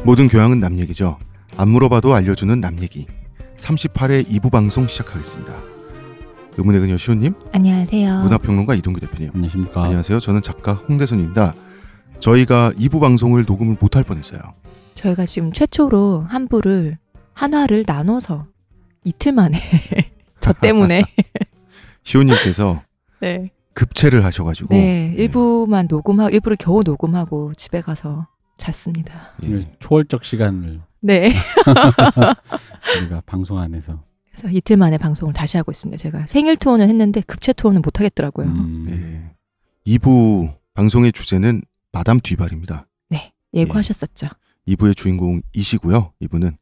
모든 교양은 남 얘기죠. 안 물어봐도 알려주는 남 얘기. 38회 2부 방송 시작하겠습니다. 의문의 그녀 시호님. 안녕하세요. 문화평론가 이동규 대표님. 안녕하십니까. 안녕하세요. 저는 작가 홍대선입니다. 저희가 2부 방송을 녹음을 못할 뻔했어요. 저희가 지금 최초로 한화를 나눠서 이틀 만에 저 때문에 시호님께서 네. 급체를 하셔가지고 네, 일부만 녹음하고 일부를 겨우 녹음하고 집에 가서 잤습니다. 예. 초월적 시간을 네. 우리가 방송 안에서 그래서 이틀 만에 방송을 다시 하고 있습니다. 제가 생일 투어는 했는데 급체 투어는 못 하겠더라고요. 예. 2부 방송의 주제는 마담 뒤발입니다. 네, 예고하셨었죠. 2부의 주인공이시고요. 이분은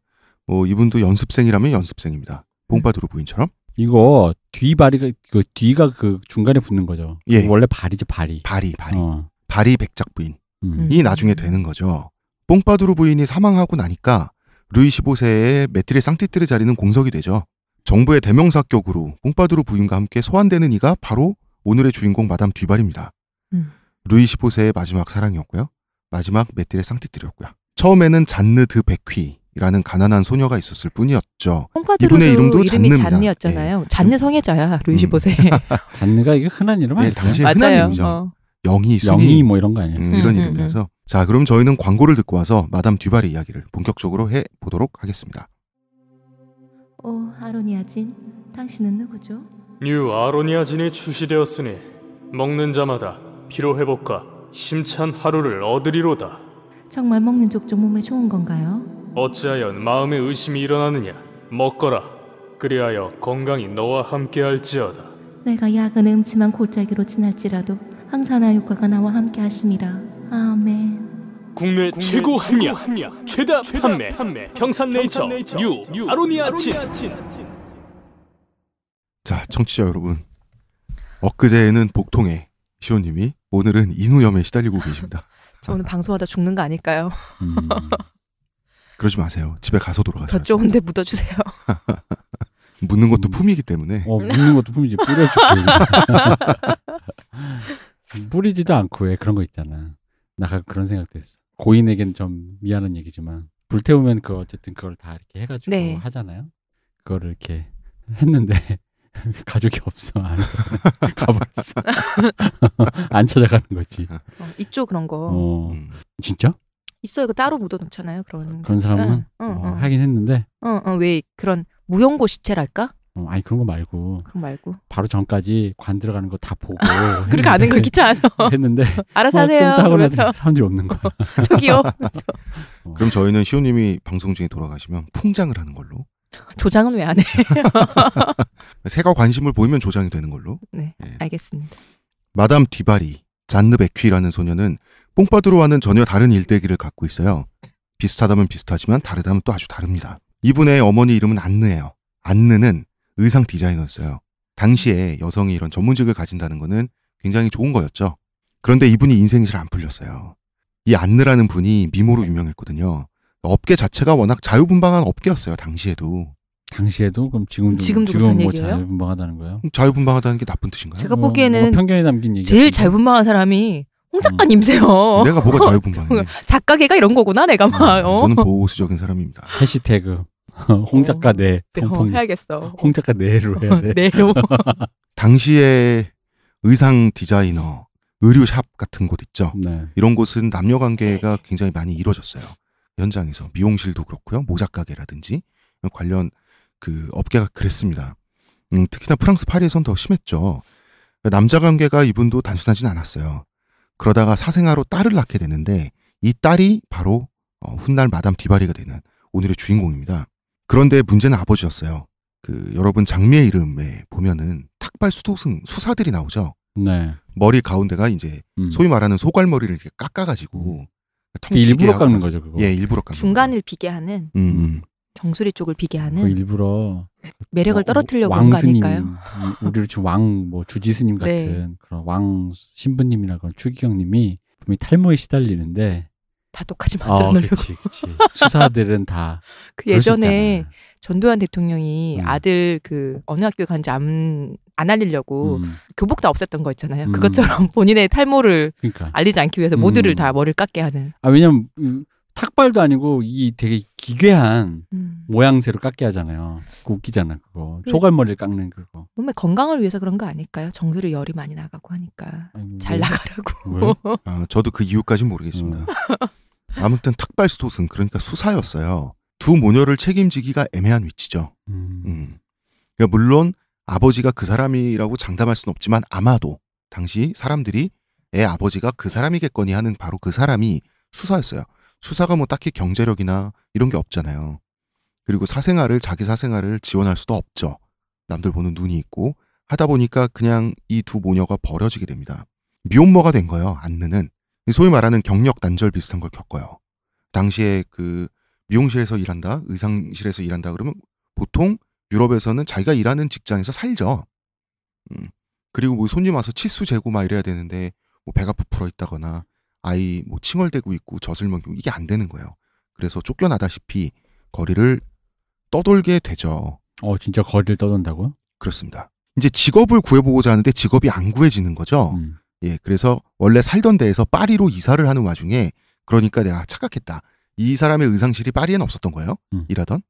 이분도 연습생이라면 연습생입니다. 뽕바두루 부인처럼. 이거 뒤발이가 그 뒤가 그 중간에 붙는 거죠. 예. 원래 발이지 발이. 발이 백작 부인이 나중에 되는 거죠. 뽕바두루 부인이 사망하고 나니까 루이 15세의 메트리 상티트르 자리는 공석이 되죠. 정부의 대명사격으로 뽕바두루 부인과 함께 소환되는 이가 바로 오늘의 주인공 마담 뒤발입니다. 루이 15세의 마지막 사랑이었고요. 마지막 메트리 상티트르였고요. 처음에는 잔느 드 베퀴라는 가난한 소녀가 있었을 뿐이었죠. 이분의 이름도 잔느입니다. 잔느였잖아요. 예. 잔느 성애자야 루이 15세. 잔느가 이게 흔한 이름 아니에요? 당시에 흔한 이름이죠. 영희, 순이 영희 뭐 이런 거 아니었어요? 이런 이름이라서. 자, 그럼 저희는 광고를 듣고 와서 마담 뒤발의 이야기를 본격적으로 해보도록 하겠습니다. 아로니아진, 당신은 누구죠? 뉴 아로니아진이 출시되었으니 먹는 자마다 피로회복과 심찬 하루를 얻으리로다. 정말 먹는 족족 몸에 좋은 건가요? 어찌하여 마음에 의심이 일어나느냐. 먹거라. 그리하여 건강이 너와 함께할지어다. 내가 약은 음침한 골짜기로 지날지라도 항산화 효과가 나와 함께 하심이라. 아멘. 국내 최고 합리화, 최다 판매, 평산네이처 뉴 아로니아진. 자, 청취자 여러분, 엊그제는 복통에 시호님이, 오늘은 인후염에 시달리고 계십니다. 저 오늘 방송하다 죽는 거 아닐까요? 그러지 마세요. 집에 가서 돌아가셔야죠. 더 좋은 데 묻어주세요. 묻는 것도 품이기 때문에. 묻는 것도 품이지. 뿌려주고. 뿌리지도 않고 왜 그런 거 있잖아. 나 가끔 그런 생각도 했어. 고인에겐 좀 미안한 얘기지만 불태우면 어쨌든 그걸 다 이렇게 해가지고 네. 하잖아요. 그거를 이렇게 했는데 가족이 없어. 안에서 가버렸어. 안 찾아가는 거지. 있죠 그런 거. 진짜? 있어요. 이거 따로 묻어놓잖아요. 그런 사람은 하긴 했는데. 왜 그런 무용고 시체랄까? 아니 그런 거 말고. 그런 말고. 바로 전까지 관 들어가는 거 다 보고. 그렇게 아는 거 귀찮아서. 했는데. 알아서 하세요. 그러면서 사람들이 없는 거야. 저기요. 그럼 저희는 시호님이 방송 중에 돌아가시면 풍장을 하는 걸로. 조장은 왜 안 해? 새가 관심을 보이면 조장이 되는 걸로. 네, 알겠습니다. 마담 뒤바리, 잔느 베퀴라는 소녀는 뽕바두루와는 전혀 다른 일대기를 갖고 있어요. 비슷하다면 비슷하지만 다르다면 또 아주 다릅니다. 이분의 어머니 이름은 안느예요. 안느는 의상 디자이너였어요. 당시에 여성이 이런 전문직을 가진다는 거는 굉장히 좋은 거였죠. 그런데 이분이 인생이 잘 안 풀렸어요. 이 안느라는 분이 미모로 유명했거든요. 업계 자체가 워낙 자유분방한 업계였어요. 당시에도. 그럼 지금도 그런 뭐 얘기예요? 자유분방하다는 거예요? 자유분방하다는 게 나쁜 뜻인가요? 제가 보기에는 편견이 담긴 얘기. 제일 자유분방한 사람이 홍 작가님이세요. 내가 뭐가 자유분방해? 작가계가 이런 거구나 내가 막. 저는 보수적인 사람입니다. 해시태그 홍 작가 내 성폭력. 해야겠어. 홍 작가 내로 해야 돼. 내로. 당시에 의상 디자이너, 의류샵 같은 곳 있죠. 네. 이런 곳은 남녀 관계가 굉장히 많이 이루어졌어요. 현장에서 미용실도 그렇고요, 모자 가게라든지 관련 그 업계가 그랬습니다. 특히나 프랑스 파리에선 더 심했죠. 남자 관계가 이분도 단순하진 않았어요. 그러다가 사생아로 딸을 낳게 되는데 이 딸이 바로 훗날 마담 뒤바리가 되는 오늘의 주인공입니다. 그런데 문제는 아버지였어요. 여러분 장미의 이름에 보면은 탁발 수도승 수사들이 나오죠. 네. 머리 가운데가 이제 소위 말하는 소갈머리를 이렇게 깎아가지고 일부러 깎는 거죠, 그거. 예, 일부러 깎는 중간을 비게 하는 정수리 쪽을 비게 하는 일부러 매력을 떨어뜨리려고 한 거 아닐까요? 우리로 치면 주지스님 같은 그런 왕 신부님이나 그런 추기경님이 분명히 탈모에 시달리는데 다 똑같이 만들어놓으려고. 그치. 수사들은 다. 그 예전에 전두환 대통령이 아들 어느 학교 간지 안 알리려고 교복 다 없앴던 거 있잖아요. 그것처럼 본인의 탈모를 알리지 않기 위해서 모두를 다 머리를 깎게 하는. 왜냐면 탁발도 아니고 이 되게 기괴한 음. 모양새로 깎게 하잖아요. 그거 웃기잖아 그거. 그- 소갈머리를 깎는 그거. 몸의 건강을 위해서 그런 거 아닐까요? 정수리 열이 많이 나가고 하니까 아니, 잘 뭐, 나가라고. 왜? 저도 그 이유까지는 모르겠습니다. 아무튼 탁발스폿은 그러니까 수사였어요. 두 모녀를 책임지기가 애매한 위치죠. 그러니까 물론 아버지가 그 사람이라고 장담할 수는 없지만 아마도 당시 사람들이 애 아버지가 그 사람이겠거니 하는 바로 그 사람이 수사였어요. 수사가 뭐 딱히 경제력이나 이런 게 없잖아요. 그리고 자기 사생활을 지원할 수도 없죠. 남들 보는 눈이 있고 하다 보니까 그냥 이 두 모녀가 버려지게 됩니다. 미혼모가 된 거예요. 안느는 소위 말하는 경력 단절 비슷한 걸 겪어요. 당시에 그 미용실에서 일한다, 의상실에서 일한다 그러면 보통 유럽에서는 자기가 일하는 직장에서 살죠. 그리고 뭐 손님 와서 치수 재고 막 이래야 되는데 뭐 배가 부풀어 있다거나 아이 뭐 칭얼대고 있고 젖을 먹고 이게 안 되는 거예요. 그래서 쫓겨나다시피 거리를 떠돌게 되죠. 진짜 거리를 떠돈다고요? 그렇습니다. 이제 직업을 구해보고자 하는데 직업이 안 구해지는 거죠. 예, 그래서 원래 살던 데에서 파리로 이사를 하는 와중에 그러니까 내가 착각했다. 이 사람의 의상실이 파리에는 없었던 거예요. 일하던.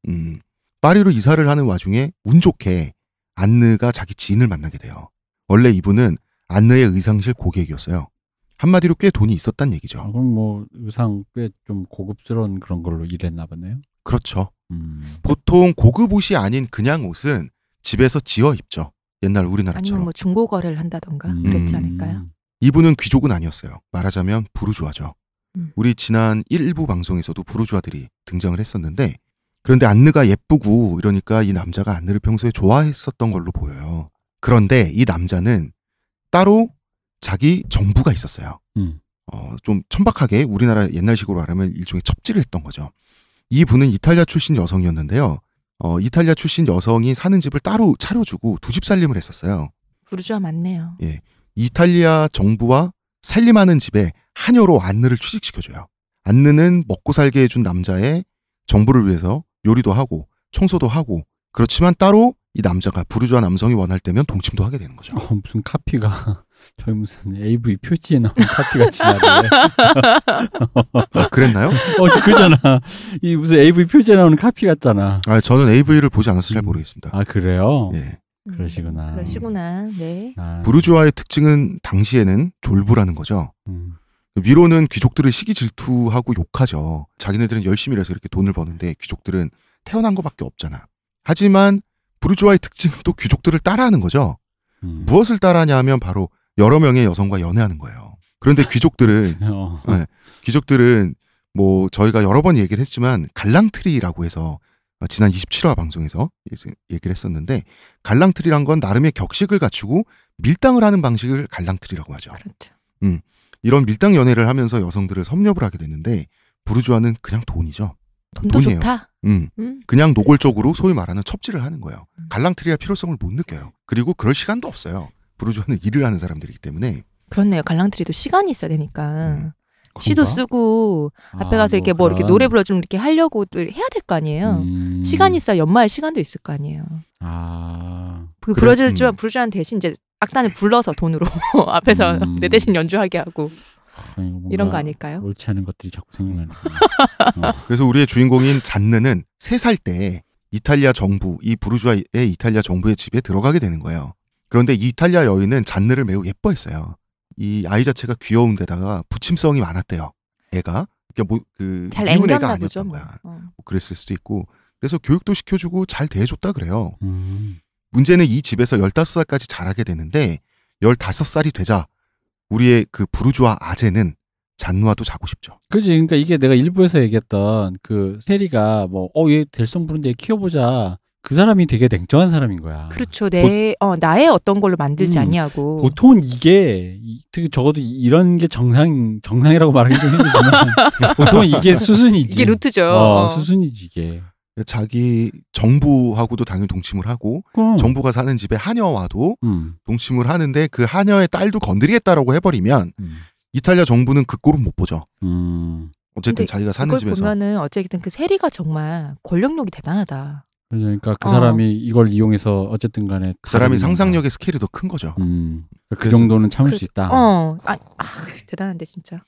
파리로 이사를 하는 와중에 운 좋게 안느가 자기 지인을 만나게 돼요. 원래 이분은 안느의 의상실 고객이었어요. 한마디로 꽤 돈이 있었단 얘기죠. 그럼 뭐 의상 꽤 좀 고급스러운 그런 걸로 일했나 보네요. 그렇죠. 보통 고급 옷이 아닌 그냥 옷은 집에서 지어 입죠. 옛날 아니면 우리나라처럼. 뭐 중고 거래를 한다던가 그랬지 않을까요? 이분은 귀족은 아니었어요. 말하자면 부르주아죠. 음. 우리 지난 1부 방송에서도 부르주아들이 등장을 했었는데 그런데 안느가 예쁘고 이러니까 이 남자가 안느를 평소에 좋아했었던 걸로 보여요. 그런데 이 남자는 따로 자기 정부가 있었어요. 좀 천박하게 우리나라 옛날식으로 말하면 일종의 첩지를 했던 거죠. 이분은 이탈리아 출신 여성이었는데요. 이탈리아 출신 여성이 사는 집을 따로 차려주고 두 집 살림을 했었어요. 부르주아 맞네요. 예, 이탈리아 정부와 살림하는 집에 하녀로 안느를 취직시켜줘요. 안느는 먹고 살게 해준 남자의 정부를 위해서 요리도 하고 청소도 하고 그렇지만 따로 이 남자가 부르주아 남성이 원할 때면 동침도 하게 되는 거죠. 무슨 카피가 저희 무슨 AV 표지에 나온 카피 같이 말해. 아, 그랬나요? 그잖아. 이 무슨 AV 표지에 나오는 카피 같잖아. 저는 AV를 보지 않아서 잘 모르겠습니다. 아 그래요? 예. 그러시구나. 그러시구나. 네. 부르주아의 특징은 당시에는 졸부라는 거죠. 위로는 귀족들을 시기 질투하고 욕하죠. 자기네들은 열심히 일해서 이렇게 돈을 버는데 귀족들은 태어난 것밖에 없잖아. 하지만 부르주아의 특징은 또 귀족들을 따라하는 거죠. 무엇을 따라하냐 하면 바로 여러 명의 여성과 연애하는 거예요. 그런데 귀족들은 네, 귀족들은 뭐 저희가 여러 번 얘기를 했지만 갈랑트리라고 해서 지난 27화 방송에서 얘기를 했었는데 갈랑트리란 건 나름의 격식을 갖추고 밀당을 하는 방식을 갈랑트리라고 하죠. 그렇죠. 이런 밀당 연애를 하면서 여성들을 섭렵을 하게 되는데 부르주아는 그냥 돈이죠. 돈도 돈이에요. 좋다. 그냥 노골적으로 소위 말하는 첩지를 하는 거예요. 갈랑트리아 필요성을 못 느껴요. 그리고 그럴 시간도 없어요. 부르주아는 일을 하는 사람들이기 때문에. 그렇네요. 갈랑트리도 시간이 있어야 되니까. 시도 쓰고 앞에 가서 이렇게 뭐 이렇게 그런. 노래 불러주면 이렇게 하려고 또 해야 될 거 아니에요. 시간이 있어야 연마할 시간도 있을 거 아니에요. 그 부르주아는 대신 이제 악단을 불러서 돈으로 앞에서 내 대신 연주하게 하고 이런 거 아닐까요? 옳지 않은 것들이 자꾸 생각나는. 그래서 우리의 주인공인 잔느는 3살 때 이탈리아 정부, 이 부르주아의 이탈리아 정부의 집에 들어가게 되는 거예요. 그런데 이 이탈리아 여인은 잔느를 매우 예뻐했어요. 이 아이 자체가 귀여운 데다가 부침성이 많았대요. 애가. 그러니까 잘 미운 애가 앵겼나 보죠. 아니었던 거야. 뭐 그랬을 수도 있고. 그래서 교육도 시켜주고 잘 대해줬다 그래요. 문제는 이 집에서 15살까지 자라게 되는데 15살이 되자 우리의 그 부르주아 아재는 잔느와도 자고 싶죠. 그지. 그러니까 이게 내가 일부에서 얘기했던 그 세리가 얘 될성 부른데 키워보자. 그 사람이 되게 냉정한 사람인 거야. 그렇죠. 나의 어떤 걸로 만들지 아니하고. 보통은 이게 특히 적어도 이런 게 정상이라고 말하기 좀 힘들지만 보통은 이게 수순이지. 이게 루트죠. 수순이지 이게. 자기 정부하고도 당연히 동침을 하고 정부가 사는 집에 하녀와도 동침을 하는데 그 하녀의 딸도 건드리겠다라고 해버리면 이탈리아 정부는 그 꼴은 못 보죠. 어쨌든 자기가 사는 집에서. 보면은 어쨌든 그 세리가 정말 권력력이 대단하다. 그러니까 그 사람이 이걸 이용해서 어쨌든 간에 그 사람이 상상력의 스케일이 더 큰 거죠. 그 정도는 참을 수 있다. 대단한데 진짜.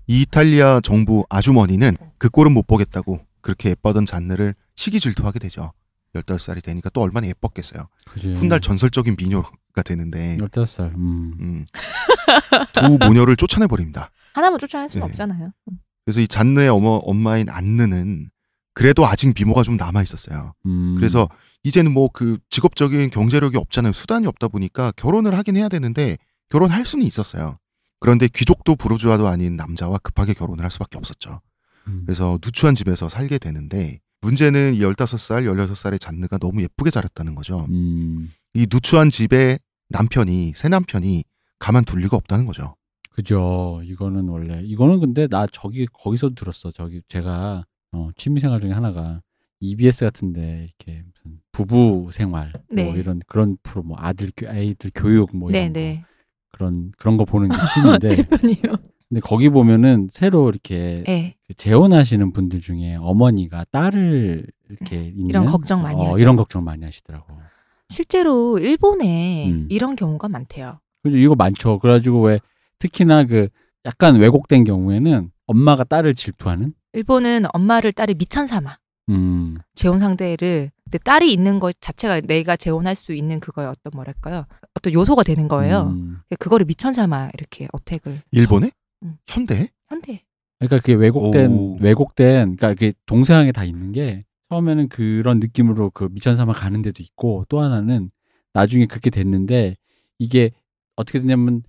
이 이탈리아 정부 아주머니는 그 꼴은 못 보겠다고 그렇게 예뻐던 잔느를 시기 질투하게 되죠. 15살이 되니까 또 얼마나 예뻤겠어요. 그치. 훗날 전설적인 미녀가 되는데 15살. 두 모녀를 쫓아내버립니다. 하나만 쫓아낼 수는 없잖아요. 그래서 이 잔느의 엄마인 안느는 그래도 아직 미모가 좀 남아있었어요. 그래서 이제는 뭐 그 직업적인 경제력이 없잖아요. 수단이 없다 보니까 결혼을 하긴 해야 되는데 결혼할 수는 있었어요. 그런데 귀족도 부르주아도 아닌 남자와 급하게 결혼을 할 수밖에 없었죠. 그래서 누추한 집에서 살게 되는데 문제는 이 15살, 16살의 잔느가 너무 예쁘게 자랐다는 거죠. 이 누추한 집에 새 남편이 가만둘 리가 없다는 거죠. 그죠. 이거는 근데 나 거기서 들었어. 제가 취미생활 중에 하나가 EBS 같은데 이렇게 무슨 부부 생활 뭐 이런 그런 프로 뭐 아이들 교육 뭐 이런 거 그런 거 보는 게 취미인데 근데 거기 보면은 새로 이렇게 재혼하시는 분들 중에 어머니가 딸을 이렇게 있는 이런 걱정 많이 하죠. 이런 걱정 많이 하시더라고. 실제로 일본에 이런 경우가 많대요. 그죠. 이거 많죠. 그래가지고 왜 특히나 그 약간 왜곡된 경우에는 엄마가 딸을 질투하는? 일본은 엄마를 딸이 미천 삼아. 재혼 상대를 근데 딸이 있는 것 자체가 내가 재혼할 수 있는 그거의 어떤 요소가 되는 거예요. 그거를 미천 삼아 이렇게 어택을. 일본에? 현대. 그러니까 그게 왜곡된 그러니까 그게 동서양에 다 있는 게 처음에는 그런 느낌으로 그 미천 삼아 가는 데도 있고 또 하나는 나중에 그렇게 됐는데 이게 어떻게 되냐면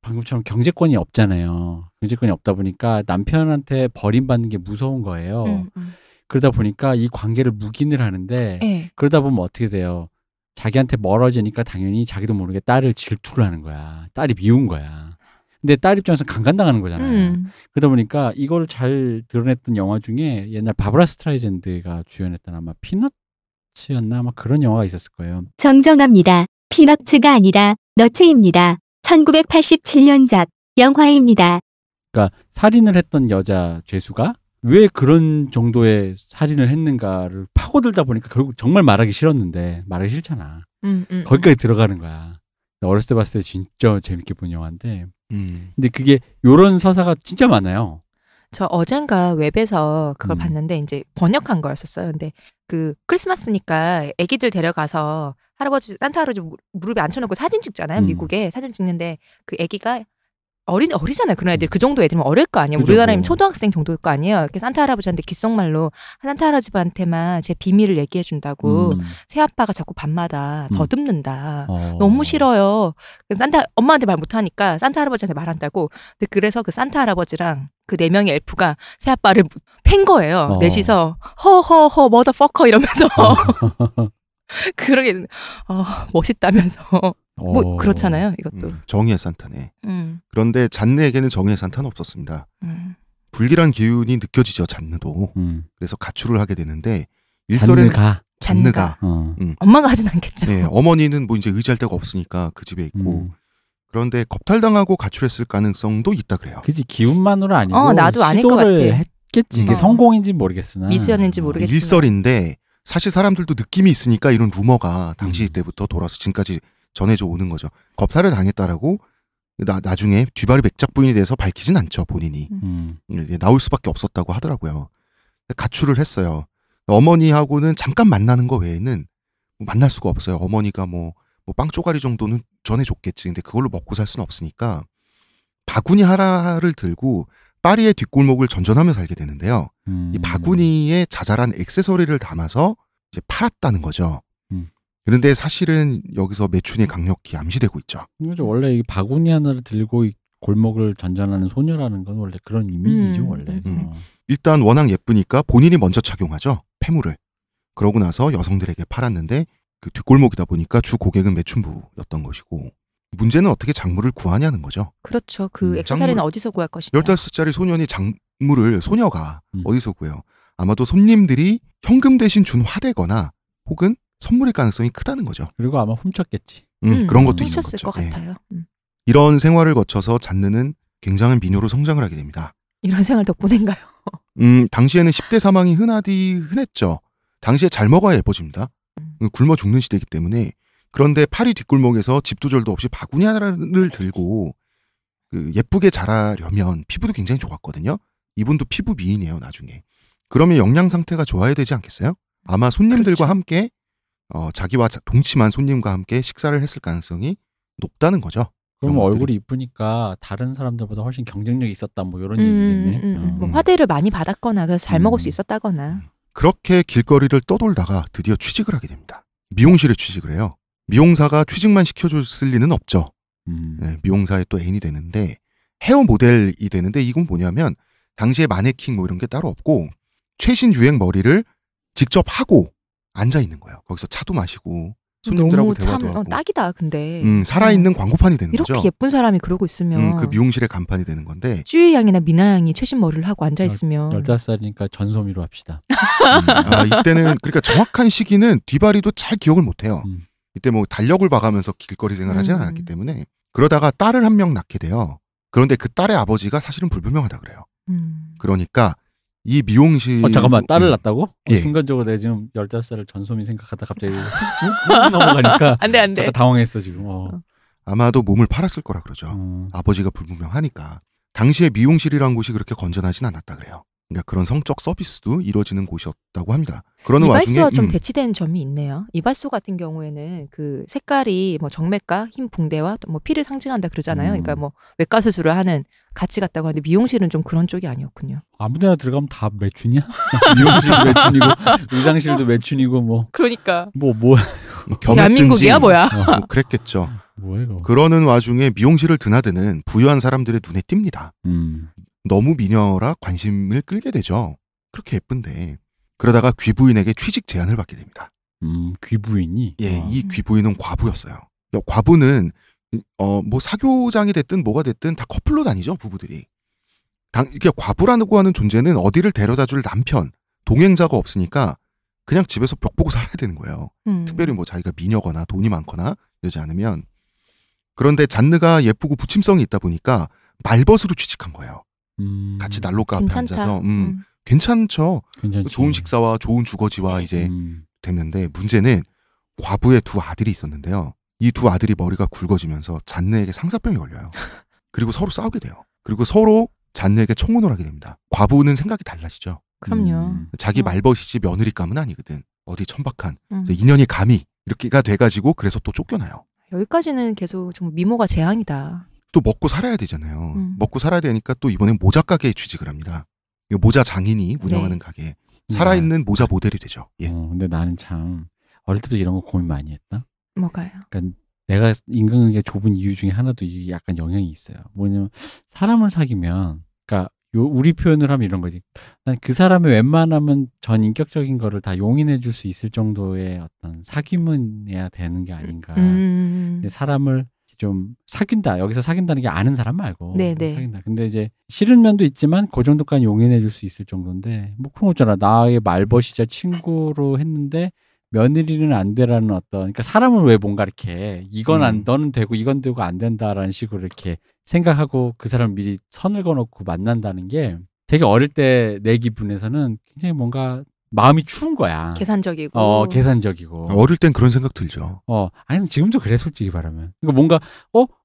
방금처럼 경제권이 없잖아요. 경제권이 없다 보니까 남편한테 버림받는 게 무서운 거예요. 그러다 보니까 이 관계를 묵인을 하는데 그러다 보면 어떻게 돼요? 자기한테 멀어지니까 당연히 자기도 모르게 딸을 질투를 하는 거야. 딸이 미운 거야. 근데 딸 입장에서 강간당하는 거잖아요. 그러다 보니까 이걸 잘 드러냈던 영화 중에 옛날 바브라 스트라이젠드가 주연했던 아마 피너츠였나 아마 그런 영화가 있었을 거예요. 정정합니다. 피너츠가 아니라 너츠입니다. 1987년작 영화입니다. 그러니까 살인을 했던 여자 죄수가 왜 그런 정도의 살인을 했는가를 파고들다 보니까 결국 정말 말하기 싫었는데 말하기 싫잖아. 거기까지 들어가는 거야. 어렸을 때 봤을 때 진짜 재밌게 본 영화인데 근데 그게 요런 서사가 진짜 많아요. 저 어젠가 웹에서 그걸 봤는데 이제 번역한 거였었어요. 근데 그 크리스마스니까 애기들 데려가서 산타 할아버지 무릎에 앉혀놓고 사진 찍잖아요. 미국에 사진 찍는데 그 애기가 어리잖아요. 그런 애들 그 정도 애들은 어릴 거 아니에요. 우리나라면 초등학생 정도일 거 아니에요. 이렇게 산타 할아버지한테 귓속말로 산타 할아버지한테만 제 비밀을 얘기해 준다고 새아빠가 자꾸 밤마다 더듬는다. 너무 싫어요. 산타 엄마한테 말 못하니까 산타 할아버지한테 말한다고. 근데 그래서 그 산타 할아버지랑 그 4명의 엘프가 새아빠를 팬 거예요. 넷이서 허허허 머더퍼커 이러면서 그러게 멋있다면서. 뭐 그렇잖아요. 이것도 정의의 산타네. 그런데 잔느에게는 정의의 산타는 없었습니다. 불길한 기운이 느껴지죠. 잔느도. 그래서 가출을 하게 되는데 일설에는 잔느가 엄마가 하진 않겠죠. 네, 어머니는 뭐 이제 의지할 데가 없으니까 그 집에 있고 그런데 겁탈당하고 가출했을 가능성도 있다 그래요. 그지 기운만으로 아니고 나도 아닐 것 같아. 했겠지. 이게 성공인지 모르겠으나 미수였는지 모르겠지만 일설인데 사실 사람들도 느낌이 있으니까 이런 루머가 당시 때부터 돌아서 지금까지 전해져 오는 거죠. 겁탈을 당했다라고 나중에 뒤발이 맥작 부인이 돼서 밝히진 않죠. 본인이. 나올 수밖에 없었다고 하더라고요. 가출을 했어요. 어머니하고는 잠깐 만나는 거 외에는 만날 수가 없어요. 어머니가 뭐 빵 쪼가리 정도는 전해줬겠지. 근데 그걸로 먹고 살 수는 없으니까 바구니 하나를 들고 파리의 뒷골목을 전전하며 살게 되는데요. 이 바구니에 자잘한 액세서리를 담아서 이제 팔았다는 거죠. 그런데 사실은 여기서 매춘이 강력히 암시되고 있죠. 그렇죠. 원래 이 바구니 하나를 들고 이 골목을 전전하는 소녀라는 건 원래 그런 이미지죠. 원래. 일단 워낙 예쁘니까 본인이 먼저 착용하죠. 폐물을. 그러고 나서 여성들에게 팔았는데 그 뒷골목이다 보니까 주 고객은 매춘부였던 것이고 문제는 어떻게 작물을 구하냐는 거죠. 그렇죠. 그 액세서리는 어디서 구할 것이냐. 15살짜리 소년이 소녀가 어디서 구해요. 아마도 손님들이 현금 대신 준 화대거나 혹은 선물일 가능성이 크다는 거죠. 그리고 아마 훔쳤겠지. 그런 것도 있는 훔쳤을 거죠. 것 같아요. 이런 생활을 거쳐서 잔느는 굉장한 미녀로 성장을 하게 됩니다. 이런 생활 덕분인가요? 당시에는 10대 사망이 흔했죠. 당시에 잘 먹어야 예뻐집니다. 굶어 죽는 시대이기 때문에. 그런데 파리 뒷골목에서 집도 절도 없이 바구니 하나를 들고 그 예쁘게 자라려면 피부도 굉장히 좋았거든요. 이분도 피부 미인이에요, 나중에. 그러면 영양 상태가 좋아야 되지 않겠어요? 아마 손님들과 그렇죠. 함께 자기와 동침한 손님과 함께 식사를 했을 가능성이 높다는 거죠. 그럼 얼굴이 이쁘니까 다른 사람들보다 훨씬 경쟁력이 있었다 뭐 이런 얘기겠네. 뭐 화대를 많이 받았거나 그래서 잘 먹을 수 있었다거나. 그렇게 길거리를 떠돌다가 드디어 취직을 하게 됩니다. 미용실에 취직을 해요. 미용사가 취직만 시켜줬을 리는 없죠. 네, 미용사의 또 애인이 되는데 헤어 모델이 되는데 이건 뭐냐면 당시에 마네킹 뭐 이런 게 따로 없고 최신 유행 머리를 직접 하고 앉아 있는 거예요. 거기서 차도 마시고 손님들하고 대화도 하고. 딱이다 근데. 살아있는 광고판이 되는 이렇게 거죠. 이렇게 예쁜 사람이 그러고 있으면 그 미용실의 간판이 되는 건데 쭈이 양이나 미나 양이 최신 머리를 하고 앉아 있으면 15살이니까 전소미로 합시다. 이때는 그러니까 정확한 시기는 뒤바리도 잘 기억을 못해요. 이때 뭐 달력을 봐가면서 길거리 생활하지는 않았기 때문에 그러다가 딸을 한 명 낳게 돼요. 그런데 그 딸의 아버지가 사실은 불분명하다 그래요. 그러니까 이 미용실 잠깐만 딸을 낳았다고? 예. 순간적으로 내가 지금 15살을 전소미 생각하다 갑자기 훅 넘어가니까 안 돼. 잠깐 당황했어 지금. 아마도 몸을 팔았을 거라 그러죠. 아버지가 불분명하니까. 당시에 미용실이라는 곳이 그렇게 건전하진 않았다 그래요. 그러니까 그런 성적 서비스도 이루어지는 곳이었다고 합니다. 그러는 이발소와 와중에 좀 대치되는 점이 있네요. 이발소 같은 경우에는 그 색깔이 뭐 정맥과 흰 붕대와 또 뭐 피를 상징한다 그러잖아요. 그러니까 뭐 외과 수술을 하는 같이 같다고 하는데 미용실은 좀 그런 쪽이 아니었군요. 아무데나 들어가면 다 매춘이야? 미용실도 매춘이고 의상실도 매춘이고 뭐. 그러니까. 뭐 대한민국이야 뭐야? 뭐 그랬겠죠. 뭐야 이거. 그러는 와중에 미용실을 드나드는 부유한 사람들의 눈에 띕니다. 너무 미녀라 관심을 끌게 되죠. 그렇게 예쁜데. 그러다가 귀부인에게 취직 제안을 받게 됩니다. 귀부인이? 예, 이 귀부인은 과부였어요. 과부는 뭐 사교장이 됐든 뭐가 됐든 다 커플로 다니죠, 부부들이. 이게 과부라고 하는 존재는 어디를 데려다줄 남편, 동행자가 없으니까 그냥 집에서 벽 보고 살아야 되는 거예요. 특별히 뭐 자기가 미녀거나 돈이 많거나 이러지 않으면. 그런데 잔느가 예쁘고 부침성이 있다 보니까 말벗으로 취직한 거예요. 같이 난로가 앞에 앉아서 괜찮죠. 괜찮지. 좋은 식사와 좋은 주거지와 이제 됐는데 문제는 과부의 두 아들이 있었는데요. 이 두 아들이 머리가 굵어지면서 잔느에게 상사병이 걸려요. 그리고 서로 싸우게 돼요. 그리고 서로 잔느에게 청혼을 하게 됩니다. 과부는 생각이 달라지죠. 그럼요. 자기 말벗이지 며느리감은 아니거든. 어디 천박한. 인연이 감히 이렇게가 돼가지고 그래서 또 쫓겨나요. 여기까지는 계속 정말 미모가 재앙이다. 또 먹고 살아야 되잖아요. 먹고 살아야 되니까 또 이번엔 모자 가게에 취직을 합니다. 모자 장인이 운영하는 가게. 살아있는 모자 모델이 되죠. 예. 근데 나는 참 어릴 때부터 이런 거 고민 많이 했다. 뭐가요? 그러니까 내가 인간관계 좁은 이유 중에 하나도 이게 약간 영향이 있어요. 뭐냐면 사람을 사귀면, 그러니까 우리 표현을 하면 이런 거지. 난 그 사람의 웬만하면 전 인격적인 거를 다 용인해 줄 수 있을 정도의 어떤 사귐은해야 되는 게 아닌가. 근데 사람을 좀 사귄다. 여기서 사귄다는 게 아는 사람 말고. 네네. 사귄다. 근데 이제 싫은 면도 있지만 그 정도까지 용인해 줄 수 있을 정도인데 뭐 그런 거 있잖아. 나의 말벗이자 친구로 했는데 며느리는 안 되라는 어떤, 그러니까 사람을 왜 뭔가 이렇게 이건 너는 되고 이건 되고 안 된다라는 식으로 이렇게 생각하고 그 사람을 미리 선을 그어놓고 만난다는 게 되게 어릴 때 내 기분에서는 굉장히 뭔가 마음이 추운 거야. 계산적이고. 계산적이고. 어릴 땐 그런 생각 들죠. 아니 지금도 그래 솔직히 말하면. 그러니까 뭔가